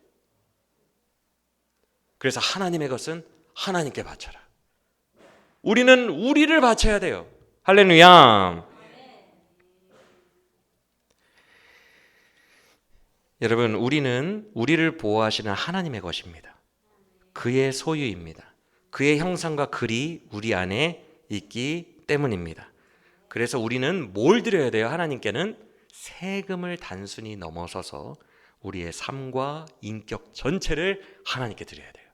Speaker 1: 그래서 하나님의 것은 하나님께 바쳐라. 우리는 우리를 바쳐야 돼요. 할렐루야. 여러분, 우리는 우리를 보호하시는 하나님의 것입니다. 그의 소유입니다. 그의 형상과 글이 우리 안에 있기 때문입니다. 그래서 우리는 뭘 드려야 돼요? 하나님께는 세금을 단순히 넘어서서 우리의 삶과 인격 전체를 하나님께 드려야 돼요.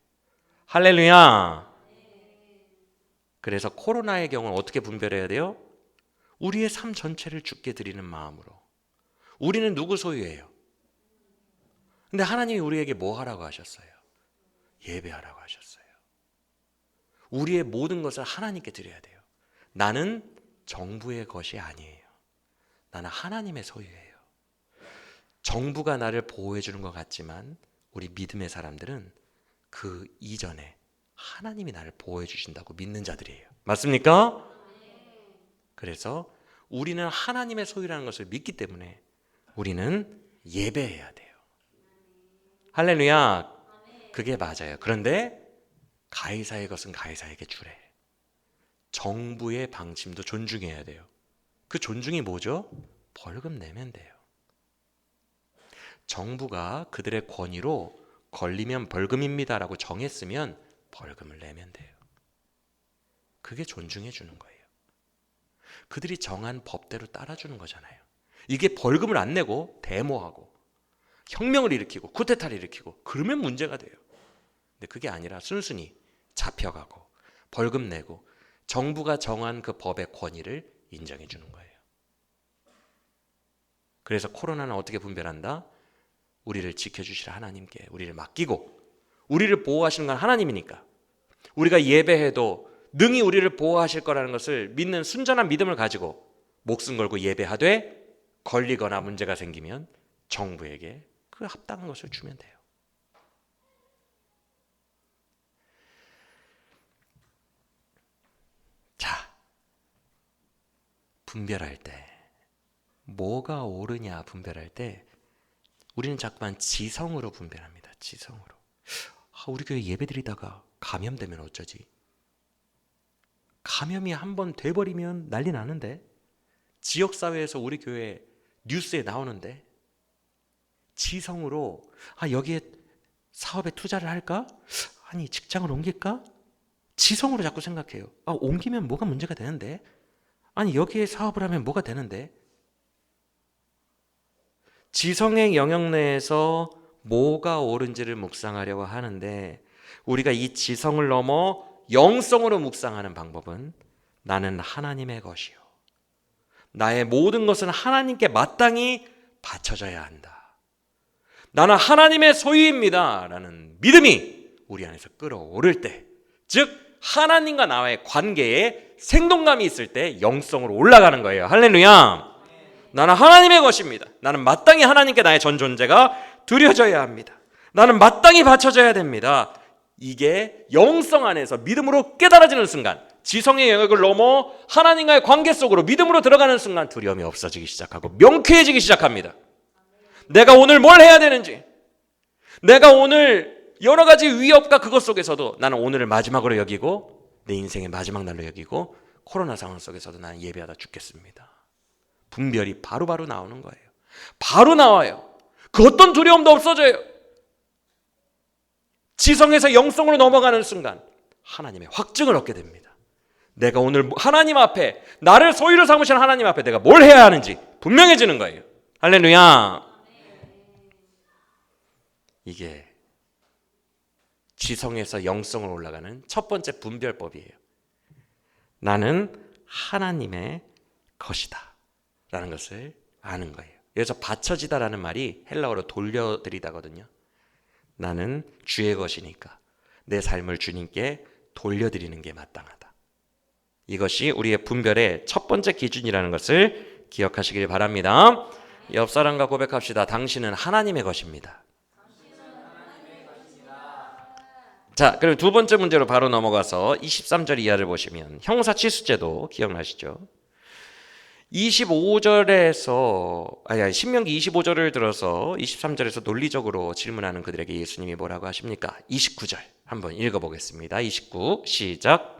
Speaker 1: 할렐루야. 그래서 코로나의 경우는 어떻게 분별해야 돼요? 우리의 삶 전체를 주께 드리는 마음으로. 우리는 누구 소유예요? 근데 하나님이 우리에게 뭐 하라고 하셨어요? 예배하라고 하셨어요. 우리의 모든 것을 하나님께 드려야 돼요. 나는 정부의 것이 아니에요. 나는 하나님의 소유예요. 정부가 나를 보호해 주는 것 같지만 우리 믿음의 사람들은 그 이전에 하나님이 나를 보호해 주신다고 믿는 자들이에요. 맞습니까? 그래서 우리는 하나님의 소유라는 것을 믿기 때문에 우리는 예배해야 돼요. 할렐루야. 그게 맞아요. 그런데 가이사의 것은 가이사에게 주래. 정부의 방침도 존중해야 돼요. 그 존중이 뭐죠? 벌금 내면 돼요. 정부가 그들의 권위로 걸리면 벌금입니다라고 정했으면 벌금을 내면 돼요. 그게 존중해 주는 거예요. 그들이 정한 법대로 따라주는 거잖아요. 이게 벌금을 안 내고 데모하고 혁명을 일으키고 쿠데타를 일으키고 그러면 문제가 돼요. 근데 그게 아니라 순순히 잡혀가고 벌금 내고 정부가 정한 그 법의 권위를 인정해 주는 거예요. 그래서 코로나는 어떻게 분별한다? 우리를 지켜주실 하나님께 우리를 맡기고 우리를 보호하시는 건 하나님이니까 우리가 예배해도 능히 우리를 보호하실 거라는 것을 믿는 순전한 믿음을 가지고 목숨 걸고 예배하되 걸리거나 문제가 생기면 정부에게 그 합당한 것을 주면 돼요. 자, 분별할 때 뭐가 옳으냐 분별할 때 우리는 자꾸만 지성으로 분별합니다. 지성으로. 우리 교회 예배드리다가 감염되면 어쩌지? 감염이 한번 돼버리면 난리 나는데 지역사회에서 우리 교회 뉴스에 나오는데 지성으로 여기에 사업에 투자를 할까? 아니 직장을 옮길까? 지성으로 자꾸 생각해요. 옮기면 뭐가 문제가 되는데? 아니 여기에 사업을 하면 뭐가 되는데? 지성의 영역 내에서 뭐가 옳은지를 묵상하려고 하는데 우리가 이 지성을 넘어 영성으로 묵상하는 방법은 나는 하나님의 것이요 나의 모든 것은 하나님께 마땅히 바쳐져야 한다. 나는 하나님의 소유입니다 라는 믿음이 우리 안에서 끌어오를 때, 즉 하나님과 나와의 관계에 생동감이 있을 때 영성으로 올라가는 거예요. 할렐루야. 나는 하나님의 것입니다. 나는 마땅히 하나님께 나의 전 존재가 드려져야 합니다. 나는 마땅히 바쳐져야 됩니다. 이게 영성 안에서 믿음으로 깨달아지는 순간, 지성의 영역을 넘어 하나님과의 관계 속으로 믿음으로 들어가는 순간 두려움이 없어지기 시작하고 명쾌해지기 시작합니다. 내가 오늘 뭘 해야 되는지, 내가 오늘 여러 가지 위협과 그것 속에서도 나는 오늘을 마지막으로 여기고 내 인생의 마지막 날로 여기고 코로나 상황 속에서도 나는 예배하다 죽겠습니다. 분별이 바로바로 나오는 거예요. 바로 나와요. 그 어떤 두려움도 없어져요. 지성에서 영성으로 넘어가는 순간 하나님의 확증을 얻게 됩니다. 내가 오늘 하나님 앞에, 나를 소유로 삼으신 하나님 앞에 내가 뭘 해야 하는지 분명해지는 거예요. 할렐루야. 이게 지성에서 영성으로 올라가는 첫 번째 분별법이에요. 나는 하나님의 것이다 라는 것을 아는 거예요. 여기서 바쳐지다라는 말이 헬라어로 돌려드리다거든요. 나는 주의 것이니까 내 삶을 주님께 돌려드리는 게 마땅하다. 이것이 우리의 분별의 첫 번째 기준이라는 것을 기억하시길 바랍니다. 옆 사람과 고백합시다. 당신은 하나님의 것입니다. 자, 그럼 두 번째 문제로 바로 넘어가서 23절 이하를 보시면 형사 취수제도 기억나시죠? 25절에서 신명기 25절을 들어서 23절에서 논리적으로 질문하는 그들에게 예수님이 뭐라고 하십니까? 29절 한번 읽어보겠습니다. 29 시작.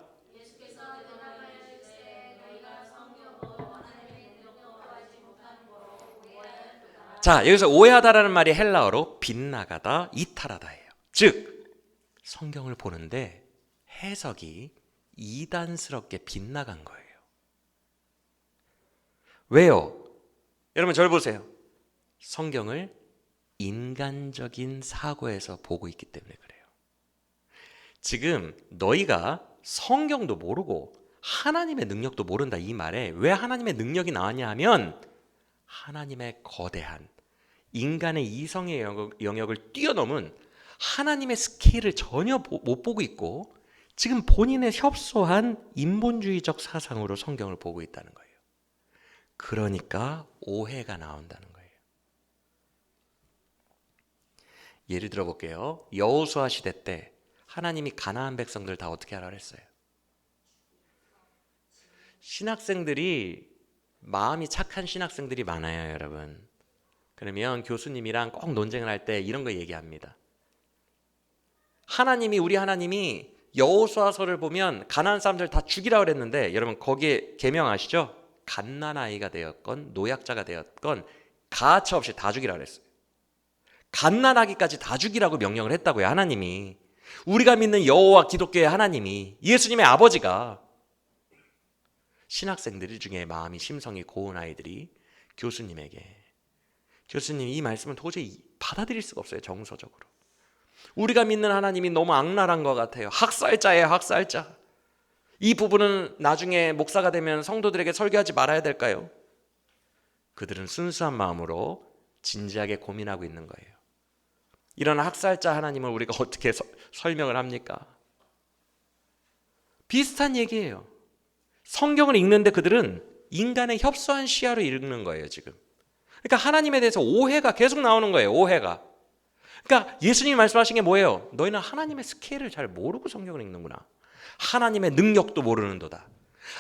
Speaker 1: 자, 여기서 오해하다라는 말이 헬라어로 빗나가다, 이탈하다예요. 즉 성경을 보는데 해석이 이단스럽게 빗나간 거예요. 왜요? 여러분 저를 보세요. 성경을 인간적인 사고에서 보고 있기 때문에 그래요. 지금 너희가 성경도 모르고 하나님의 능력도 모른다 이 말에 왜 하나님의 능력이 나왔냐 하면 하나님의 거대한 인간의 이성의 영역을 뛰어넘은 하나님의 스케일을 전혀 못 보고 있고 지금 본인의 협소한 인본주의적 사상으로 성경을 보고 있다는 거예요. 그러니까 오해가 나온다는 거예요. 예를 들어 볼게요. 여호수아 시대 때 하나님이 가나안 백성들 다 어떻게 하라 그랬어요? 신학생들이 마음이 착한 신학생들이 많아요, 여러분. 그러면 교수님이랑 꼭 논쟁을 할 때 이런 거 얘기합니다. 우리 하나님이 여호수아서를 보면 가나안 사람들 다 죽이라 그랬는데 여러분 거기에 계명 아시죠? 갓난아이가 되었건 노약자가 되었건 가차 없이 다 죽이라 그랬어요. 갓난아기까지 다 죽이라고 명령을 했다고요, 하나님이. 우리가 믿는 여호와 기독교의 하나님이, 예수님의 아버지가. 신학생들 중에 마음이 심성이 고운 아이들이 교수님에게, 교수님 이 말씀은 도저히 받아들일 수가 없어요, 정서적으로. 우리가 믿는 하나님이 너무 악랄한 것 같아요. 학살자예요, 학살자. 이 부분은 나중에 목사가 되면 성도들에게 설교하지 말아야 될까요? 그들은 순수한 마음으로 진지하게 고민하고 있는 거예요. 이런 학살자 하나님을 우리가 어떻게 설명을 합니까? 비슷한 얘기예요. 성경을 읽는데 그들은 인간의 협소한 시야로 읽는 거예요, 지금. 그러니까 하나님에 대해서 오해가 계속 나오는 거예요, 오해가. 그러니까 예수님이 말씀하신 게 뭐예요? 너희는 하나님의 스케일을 잘 모르고 성경을 읽는구나. 하나님의 능력도 모르는도다.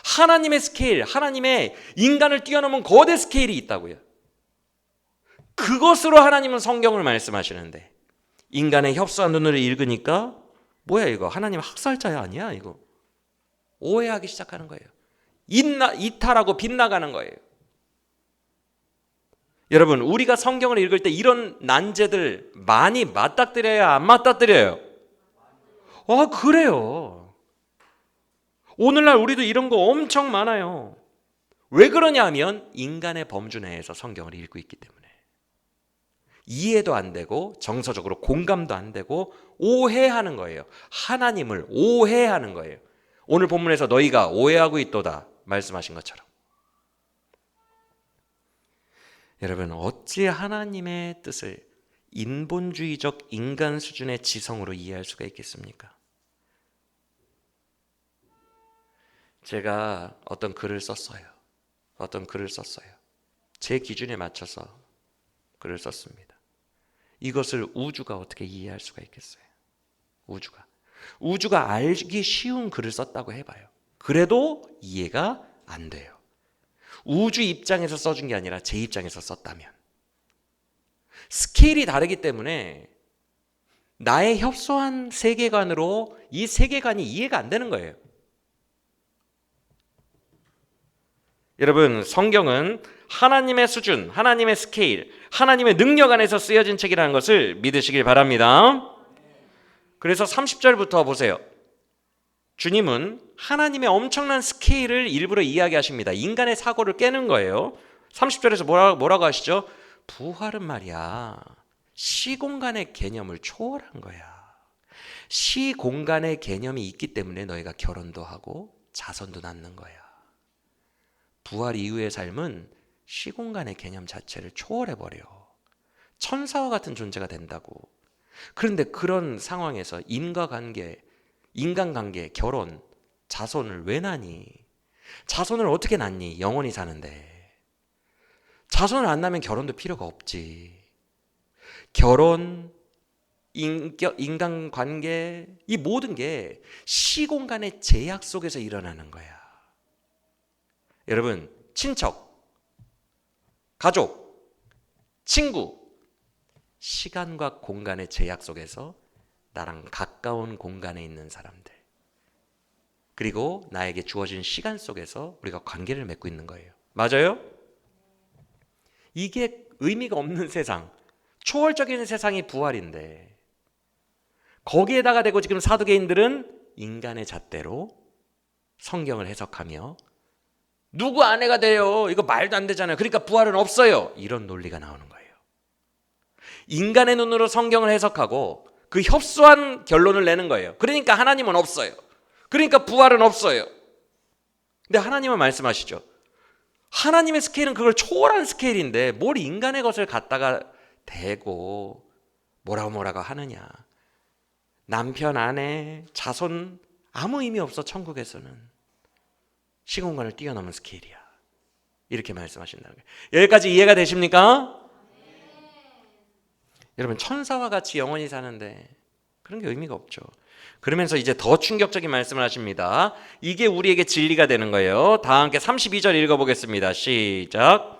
Speaker 1: 하나님의 스케일, 하나님의 인간을 뛰어넘은 거대 스케일이 있다고요. 그것으로 하나님은 성경을 말씀하시는데 인간의 협소한 눈으로 읽으니까 뭐야 이거, 하나님 학살자야 아니야 이거. 오해하기 시작하는 거예요. 이탈하고 빗나가는 거예요. 여러분, 우리가 성경을 읽을 때 이런 난제들 많이 맞닥뜨려요, 안 맞닥뜨려요? 그래요. 오늘날 우리도 이런 거 엄청 많아요. 왜 그러냐 하면 인간의 범주 내에서 성경을 읽고 있기 때문에 이해도 안 되고 정서적으로 공감도 안 되고 오해하는 거예요. 하나님을 오해하는 거예요. 오늘 본문에서 너희가 오해하고 있도다 말씀하신 것처럼. 여러분, 어찌 하나님의 뜻을 인본주의적 인간 수준의 지성으로 이해할 수가 있겠습니까? 제가 어떤 글을 썼어요. 제 기준에 맞춰서 글을 썼습니다. 이것을 우주가 어떻게 이해할 수가 있겠어요? 우주가 알기 쉬운 글을 썼다고 해봐요. 그래도 이해가 안 돼요. 우주 입장에서 써준 게 아니라 제 입장에서 썼다면. 스케일이 다르기 때문에 나의 협소한 세계관으로 이 세계관이 이해가 안 되는 거예요. 여러분, 성경은 하나님의 수준, 하나님의 스케일, 하나님의 능력 안에서 쓰여진 책이라는 것을 믿으시길 바랍니다. 그래서 30절부터 보세요. 주님은 하나님의 엄청난 스케일을 일부러 이야기하십니다. 인간의 사고를 깨는 거예요. 30절에서 뭐라고 하시죠? 부활은 말이야, 시공간의 개념을 초월한 거야. 시공간의 개념이 있기 때문에 너희가 결혼도 하고 자손도 낳는 거야. 부활 이후의 삶은 시공간의 개념 자체를 초월해버려. 천사와 같은 존재가 된다고. 그런데 그런 상황에서 인간관계, 결혼, 자손을 왜 낳니? 자손을 어떻게 낳니? 영원히 사는데. 자손을 안 낳으면 결혼도 필요가 없지. 결혼, 인간관계, 이 모든 게 시공간의 제약 속에서 일어나는 거야. 여러분, 친척, 가족, 친구, 시간과 공간의 제약 속에서 나랑 가까운 공간에 있는 사람들, 그리고 나에게 주어진 시간 속에서 우리가 관계를 맺고 있는 거예요. 맞아요? 이게 의미가 없는 세상, 초월적인 세상이 부활인데 거기에다가 대고 지금 사두개인들은 인간의 잣대로 성경을 해석하며 누구 아내가 돼요? 이거 말도 안 되잖아요. 그러니까 부활은 없어요. 이런 논리가 나오는 거예요. 인간의 눈으로 성경을 해석하고 그 협소한 결론을 내는 거예요. 그러니까 하나님은 없어요. 그러니까 부활은 없어요. 근데 하나님은 말씀하시죠. 하나님의 스케일은 그걸 초월한 스케일인데 뭘 인간의 것을 갖다가 대고 뭐라고 하느냐. 남편, 아내, 자손 아무 의미 없어. 천국에서는 시공간을 뛰어넘은 스케일이야. 이렇게 말씀하신다는 거예요. 여기까지 이해가 되십니까? 여러분, 천사와 같이 영원히 사는데 그런 게 의미가 없죠. 그러면서 이제 더 충격적인 말씀을 하십니다. 이게 우리에게 진리가 되는 거예요. 다 함께 32절 읽어보겠습니다. 시작.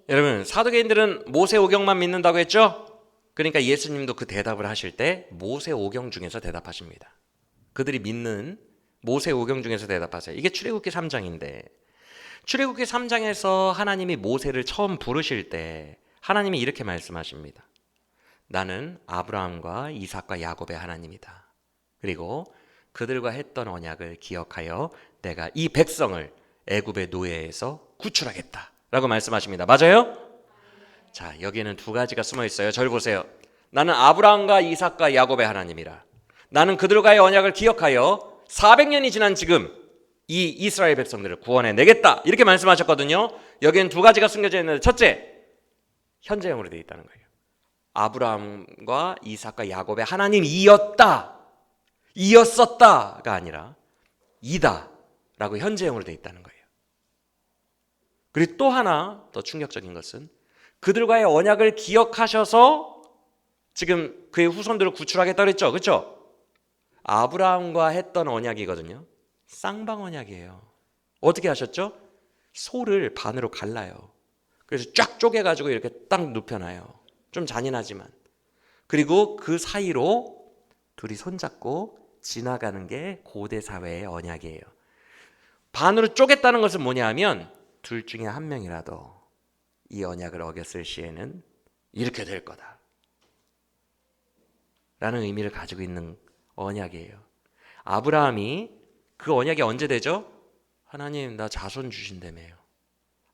Speaker 1: 여러분, 사두개인들은 모세오경만 믿는다고 했죠? 그러니까 예수님도 그 대답을 하실 때 모세오경 중에서 대답하십니다. 그들이 믿는 모세오경 중에서 대답하세요. 이게 출애굽기 3장인데 출애굽기 3장에서 하나님이 모세를 처음 부르실 때 하나님이 이렇게 말씀하십니다. 나는 아브라함과 이삭과 야곱의 하나님이다. 그리고 그들과 했던 언약을 기억하여 내가 이 백성을 애굽의 노예에서 구출하겠다 라고 말씀하십니다. 맞아요? 자, 여기에는 두 가지가 숨어 있어요. 절 보세요. 나는 아브라함과 이삭과 야곱의 하나님이라. 나는 그들과의 언약을 기억하여 400년이 지난 지금 이 이스라엘 백성들을 구원해 내겠다 이렇게 말씀하셨거든요. 여기엔 두 가지가 숨겨져 있는데 첫째, 현재형으로 되어 있다는 거예요. 아브라함과 이삭과 야곱의 하나님이었다, 이었었다가 아니라 이다 라고 현재형으로 되어 있다는 거예요. 그리고 또 하나 더 충격적인 것은 그들과의 언약을 기억하셔서 지금 그의 후손들을 구출하겠다 그랬죠. 그렇죠? 아브라함과 했던 언약이거든요. 쌍방 언약이에요. 어떻게 하셨죠? 소를 반으로 갈라요. 그래서 쫙 쪼개가지고 이렇게 딱 눕혀놔요. 좀 잔인하지만. 그리고 그 사이로 둘이 손잡고 지나가는 게 고대 사회의 언약이에요. 반으로 쪼갰다는 것은 뭐냐 하면 둘 중에 한 명이라도 이 언약을 어겼을 시에는 이렇게 될 거다 라는 의미를 가지고 있는 언약이에요. 아브라함이 그 언약이 언제 되죠? 하나님 나 자손 주신다며요.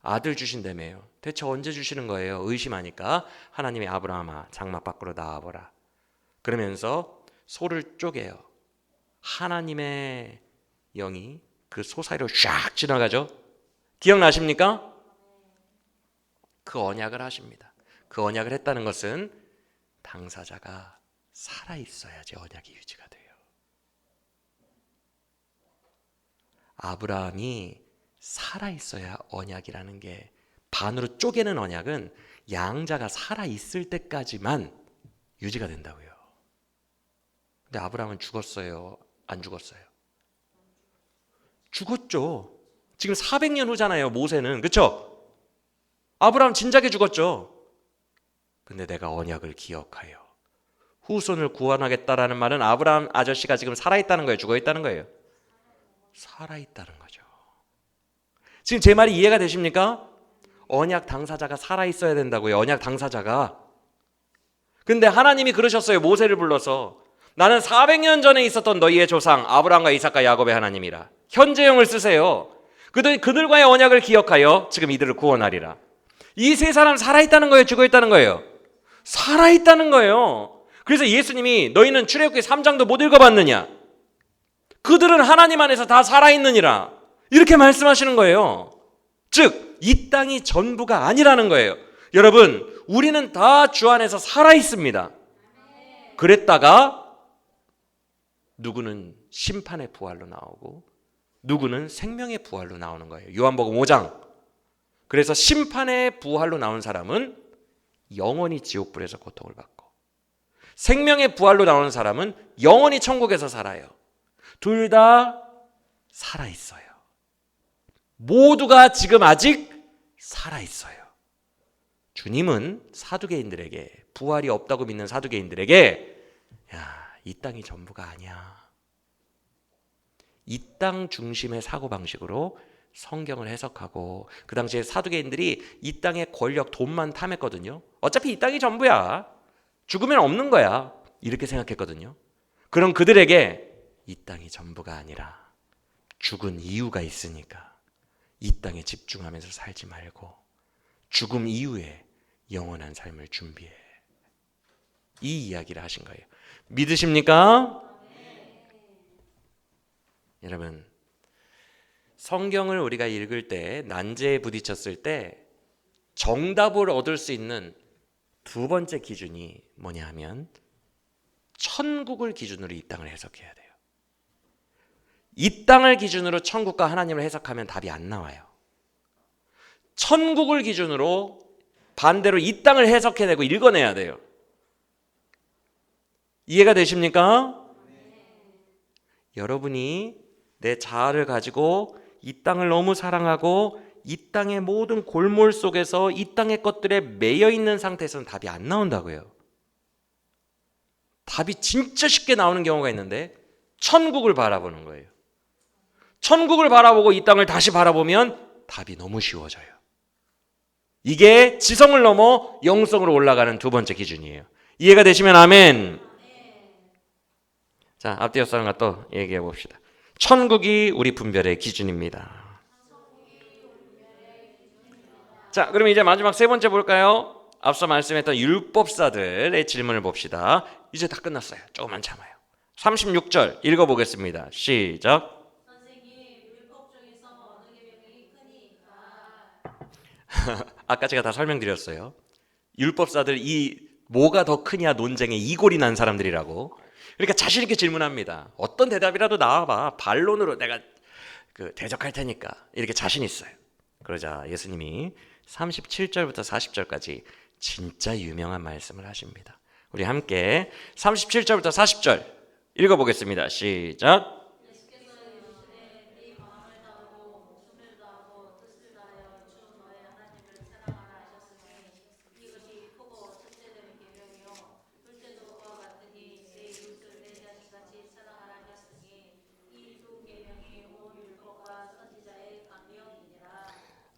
Speaker 1: 아들 주신다며요. 대체 언제 주시는 거예요? 의심하니까 하나님이 아브라함아 장막 밖으로 나와보라. 그러면서 소를 쪼개요. 하나님의 영이 그 소 사이로 샥 지나가죠. 기억나십니까? 그 언약을 하십니다. 그 언약을 했다는 것은 당사자가 살아있어야지 언약이 유지가 돼요. 아브라함이 살아있어야 언약이라는 게, 반으로 쪼개는 언약은 양자가 살아있을 때까지만 유지가 된다고요. 근데 아브라함은 죽었어요? 안 죽었어요? 죽었죠. 지금 400년 후잖아요. 모세는. 그렇죠? 아브라함 진작에 죽었죠. 근데 내가 언약을 기억하여 후손을 구원하겠다라는 말은 아브라함 아저씨가 지금 살아있다는 거예요? 죽어있다는 거예요? 살아있다는 거죠. 지금 제 말이 이해가 되십니까? 언약 당사자가 살아있어야 된다고요. 언약 당사자가. 근데 하나님이 그러셨어요. 모세를 불러서 나는 400년 전에 있었던 너희의 조상 아브라함과 이삭과 야곱의 하나님이라. 현재형을 쓰세요. 그들과의 언약을 기억하여 지금 이들을 구원하리라. 이 세 사람 살아있다는 거예요? 죽어있다는 거예요? 살아있다는 거예요. 그래서 예수님이 너희는 출애굽기 3장도 못 읽어봤느냐? 그들은 하나님 안에서 다 살아있느니라. 이렇게 말씀하시는 거예요. 즉, 이 땅이 전부가 아니라는 거예요. 여러분, 우리는 다 주 안에서 살아있습니다. 그랬다가 누구는 심판의 부활로 나오고 누구는 생명의 부활로 나오는 거예요. 요한복음 5장. 그래서 심판의 부활로 나온 사람은 영원히 지옥불에서 고통을 받고 생명의 부활로 나오는 사람은 영원히 천국에서 살아요. 둘 다 살아있어요. 모두가 지금 아직 살아있어요. 주님은 사두개인들에게, 부활이 없다고 믿는 사두개인들에게 야, 이 땅이 전부가 아니야. 이 땅 중심의 사고방식으로 성경을 해석하고, 그 당시에 사두개인들이 이 땅의 권력, 돈만 탐했거든요. 어차피 이 땅이 전부야. 죽으면 없는 거야. 이렇게 생각했거든요. 그럼 그들에게 이 땅이 전부가 아니라 죽은 이유가 있으니까 이 땅에 집중하면서 살지 말고 죽음 이후에 영원한 삶을 준비해. 이 이야기를 하신 거예요. 믿으십니까? 여러분, 성경을 우리가 읽을 때, 난제에 부딪혔을 때 정답을 얻을 수 있는 두 번째 기준이 뭐냐 하면 천국을 기준으로 이 땅을 해석해야 돼요. 이 땅을 기준으로 천국과 하나님을 해석하면 답이 안 나와요. 천국을 기준으로 반대로 이 땅을 해석해내고 읽어내야 돼요. 이해가 되십니까? 여러분이 내 자아를 가지고 이 땅을 너무 사랑하고 이 땅의 모든 골몰 속에서 이 땅의 것들에 매여 있는 상태에서는 답이 안 나온다고요. 답이 진짜 쉽게 나오는 경우가 있는데 천국을 바라보는 거예요. 천국을 바라보고 이 땅을 다시 바라보면 답이 너무 쉬워져요. 이게 지성을 넘어 영성으로 올라가는 두 번째 기준이에요. 이해가 되시면 아멘. 자, 앞뒤 사람과 또 얘기해 봅시다. 천국이 우리 분별의 기준입니다. 자, 그럼 이제 마지막 세 번째 볼까요? 앞서 말씀했던 율법사들의 질문을 봅시다. 이제 다 끝났어요. 조금만 참아요. 36절 읽어보겠습니다. 시작.
Speaker 2: 선생님, 율법 중에서 어느 계명이 크니까?
Speaker 1: 아까 제가 다 설명드렸어요. 율법사들 이 뭐가 더 크냐 논쟁에 이골이 난 사람들이라고. 그러니까 자신 있게 질문합니다. 어떤 대답이라도 나와봐. 반론으로 내가 대적할 테니까. 이렇게 자신 있어요. 그러자 예수님이 37절부터 40절까지 진짜 유명한 말씀을 하십니다. 우리 함께 37절부터 40절 읽어보겠습니다. 시작.
Speaker 2: 예수께서 이르시되 네 마음을 다하고 목숨을 다하고 뜻을 다하여 주 너의 하나님을 사랑하라 하셨으니 이것이 크고 첫째된 계명이요 둘째도 그와 같으니 내 이웃을 내 자신같이 사랑하라 하셨으니 이 두 계명이 온 율법과 선지자의 강령이니라.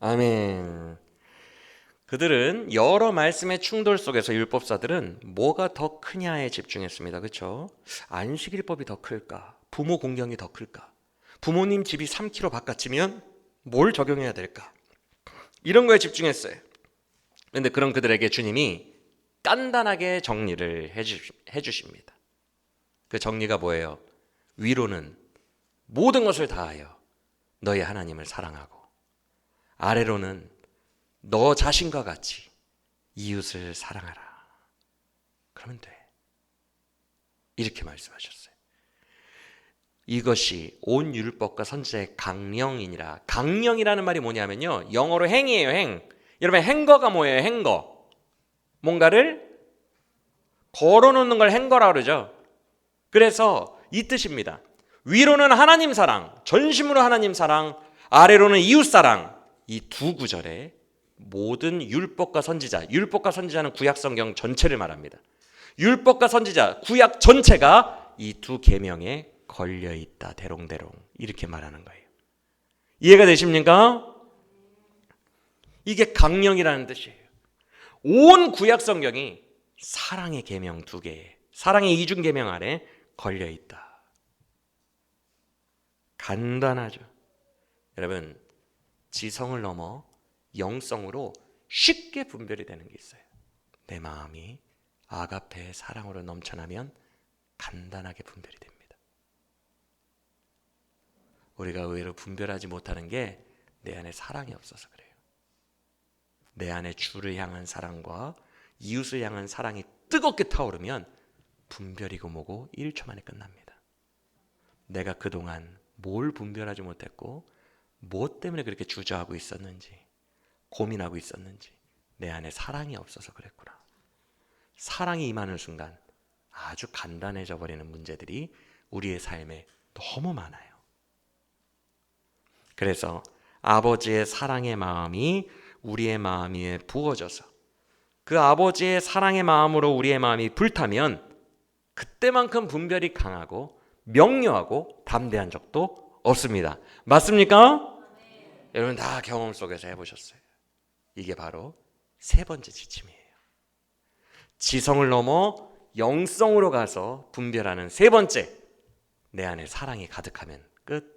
Speaker 1: 아멘. 그들은 여러 말씀의 충돌 속에서 율법사들은 뭐가 더 크냐에 집중했습니다. 그렇죠? 안식일법이 더 클까? 부모 공경이 더 클까? 부모님 집이 3km 바깥이면 뭘 적용해야 될까? 이런 거에 집중했어요. 그런데 그런 그들에게 주님이 간단하게 정리를 해주십니다. 그 정리가 뭐예요? 위로는 모든 것을 다하여 너희 하나님을 사랑하고 아래로는 너 자신과 같이 이웃을 사랑하라. 그러면 돼. 이렇게 말씀하셨어요. 이것이 온 율법과 선지자의 강령이니라. 강령이라는 말이 뭐냐면요, 영어로 행이에요. 행. 여러분, 행거가 뭐예요? 행거. 뭔가를 걸어놓는 걸 행거라고 그러죠. 그래서 이 뜻입니다. 위로는 하나님 사랑, 전심으로 하나님 사랑, 아래로는 이웃 사랑. 이 두 구절에 모든 율법과 선지자, 율법과 선지자는 구약 성경 전체를 말합니다. 율법과 선지자, 구약 전체가 이 두 계명에 걸려 있다. 대롱대롱 이렇게 말하는 거예요. 이해가 되십니까? 이게 강령이라는 뜻이에요. 온 구약 성경이 사랑의 계명 두 개에, 사랑의 이중 계명 아래 걸려 있다. 간단하죠. 여러분, 지성을 넘어 영성으로 쉽게 분별이 되는 게 있어요. 내 마음이 아가페의 사랑으로 넘쳐나면 간단하게 분별이 됩니다. 우리가 의외로 분별하지 못하는 게 내 안에 사랑이 없어서 그래요. 내 안에 주를 향한 사랑과 이웃을 향한 사랑이 뜨겁게 타오르면 분별이고 뭐고 1초 만에 끝납니다. 내가 그동안 뭘 분별하지 못했고 무엇 때문에 그렇게 주저하고 있었는지, 고민하고 있었는지, 내 안에 사랑이 없어서 그랬구나. 사랑이 임하는 순간 아주 간단해져 버리는 문제들이 우리의 삶에 너무 많아요. 그래서 아버지의 사랑의 마음이 우리의 마음 위에 부어져서 그 아버지의 사랑의 마음으로 우리의 마음이 불타면 그때만큼 분별이 강하고 명료하고 담대한 적도 없습니다. 맞습니까? 네. 여러분 다 경험 속에서 해보셨어요. 이게 바로 세 번째 지침이에요. 지성을 넘어 영성으로 가서 분별하는 세 번째, 내 안에 사랑이 가득하면 끝.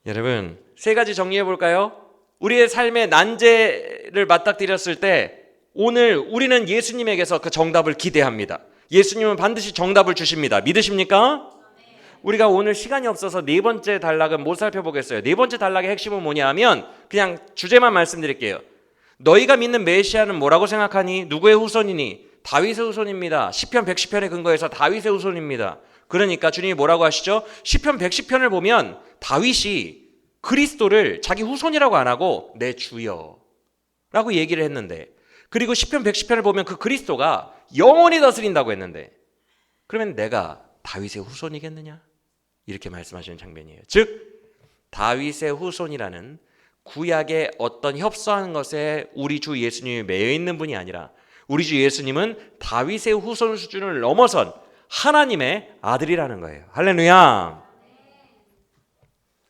Speaker 1: 여러분, 세 가지 정리해 볼까요? 우리의 삶의 난제를 맞닥뜨렸을 때 오늘 우리는 예수님에게서 그 정답을 기대합니다. 예수님은 반드시 정답을 주십니다. 믿으십니까? 우리가 오늘 시간이 없어서 네 번째 단락은 못 살펴보겠어요. 네 번째 단락의 핵심은 뭐냐 하면 그냥 주제만 말씀드릴게요. 너희가 믿는 메시아는 뭐라고 생각하니? 누구의 후손이니? 다윗의 후손입니다. 시편 110편에 근거해서 다윗의 후손입니다. 그러니까 주님이 뭐라고 하시죠? 시편 110편을 보면 다윗이 그리스도를 자기 후손이라고 안 하고 내 주여라고 얘기를 했는데, 그리고 시편 110편을 보면 그 그리스도가 영원히 다스린다고 했는데, 그러면 내가 다윗의 후손이겠느냐? 이렇게 말씀하시는 장면이에요. 즉 다윗의 후손이라는 구약의 어떤 협소한 것에 우리 주 예수님이 매여 있는 분이 아니라 우리 주 예수님은 다윗의 후손 수준을 넘어선 하나님의 아들이라는 거예요. 할렐루야.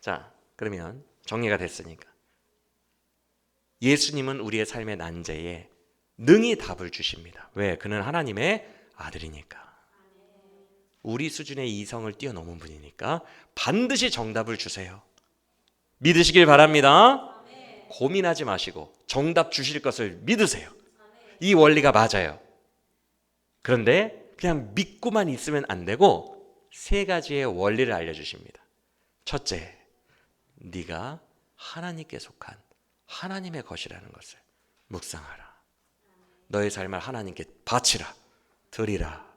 Speaker 1: 자, 그러면 정리가 됐으니까 예수님은 우리의 삶의 난제에 능히 답을 주십니다. 왜? 그는 하나님의 아들이니까. 우리 수준의 이성을 뛰어넘은 분이니까 반드시 정답을 주세요. 믿으시길 바랍니다. 고민하지 마시고 정답 주실 것을 믿으세요. 이 원리가 맞아요. 그런데 그냥 믿고만 있으면 안 되고 세 가지의 원리를 알려주십니다. 첫째, 네가 하나님께 속한 하나님의 것이라는 것을 묵상하라. 너의 삶을 하나님께 바치라, 드리라.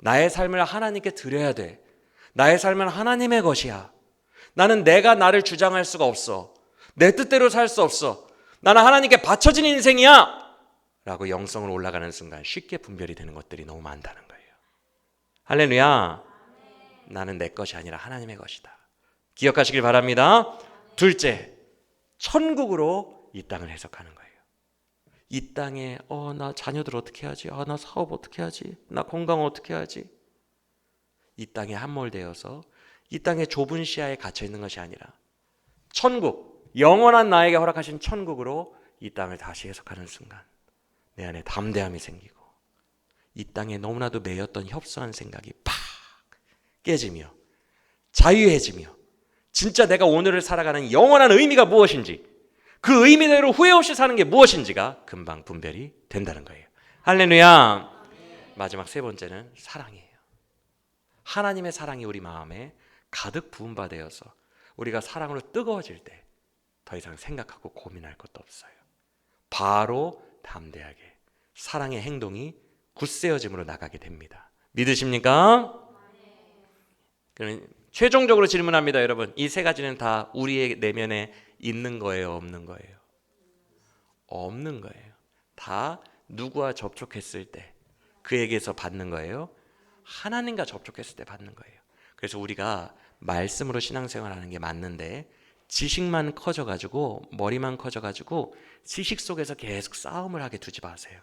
Speaker 1: 나의 삶을 하나님께 드려야 돼. 나의 삶은 하나님의 것이야. 나는 내가 나를 주장할 수가 없어. 내 뜻대로 살 수 없어. 나는 하나님께 바쳐진 인생이야 라고 영성으로 올라가는 순간 쉽게 분별이 되는 것들이 너무 많다는 거예요. 할렐루야. 나는 내 것이 아니라 하나님의 것이다. 기억하시길 바랍니다. 둘째, 천국으로 이 땅을 해석하는 거예요. 이 땅에 나 자녀들 어떻게 하지? 나 사업 어떻게 하지? 나 건강 어떻게 하지? 이 땅에 함몰되어서 이 땅의 좁은 시야에 갇혀 있는 것이 아니라 천국, 영원한 나에게 허락하신 천국으로 이 땅을 다시 해석하는 순간 내 안에 담대함이 생기고 이 땅에 너무나도 매였던 협소한 생각이 팍 깨지며 자유해지며 진짜 내가 오늘을 살아가는 영원한 의미가 무엇인지, 그 의미대로 후회 없이 사는 게 무엇인지가 금방 분별이 된다는 거예요. 할렐루야. 마지막 세 번째는 사랑이에요. 하나님의 사랑이 우리 마음에 가득 부은 바 되어서 우리가 사랑으로 뜨거워질 때 더 이상 생각하고 고민할 것도 없어요. 바로 담대하게 사랑의 행동이 굳세어짐으로 나가게 됩니다. 믿으십니까? 그럼 최종적으로 질문합니다, 여러분. 이 세 가지는 다 우리의 내면에 있는 거예요, 없는 거예요? 없는 거예요. 다 누구와 접촉했을 때 그에게서 받는 거예요? 하나님과 접촉했을 때 받는 거예요. 그래서 우리가 말씀으로 신앙생활하는 게 맞는데 지식만 커져가지고 머리만 커져가지고 지식 속에서 계속 싸움을 하게 두지 마세요.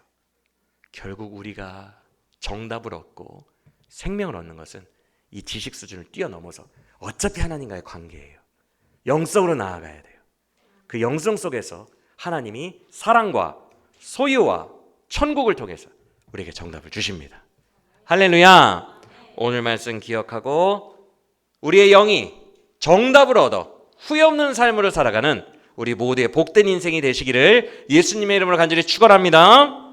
Speaker 1: 결국 우리가 정답을 얻고 생명을 얻는 것은 이 지식 수준을 뛰어넘어서 어차피 하나님과의 관계예요. 영성으로 나아가야 돼요. 그 영성 속에서 하나님이 사랑과 소유와 천국을 통해서 우리에게 정답을 주십니다. 할렐루야. 오늘 말씀 기억하고 우리의 영이 정답을 얻어 후회 없는 삶으로 살아가는 우리 모두의 복된 인생이 되시기를 예수님의 이름으로 간절히 축원합니다.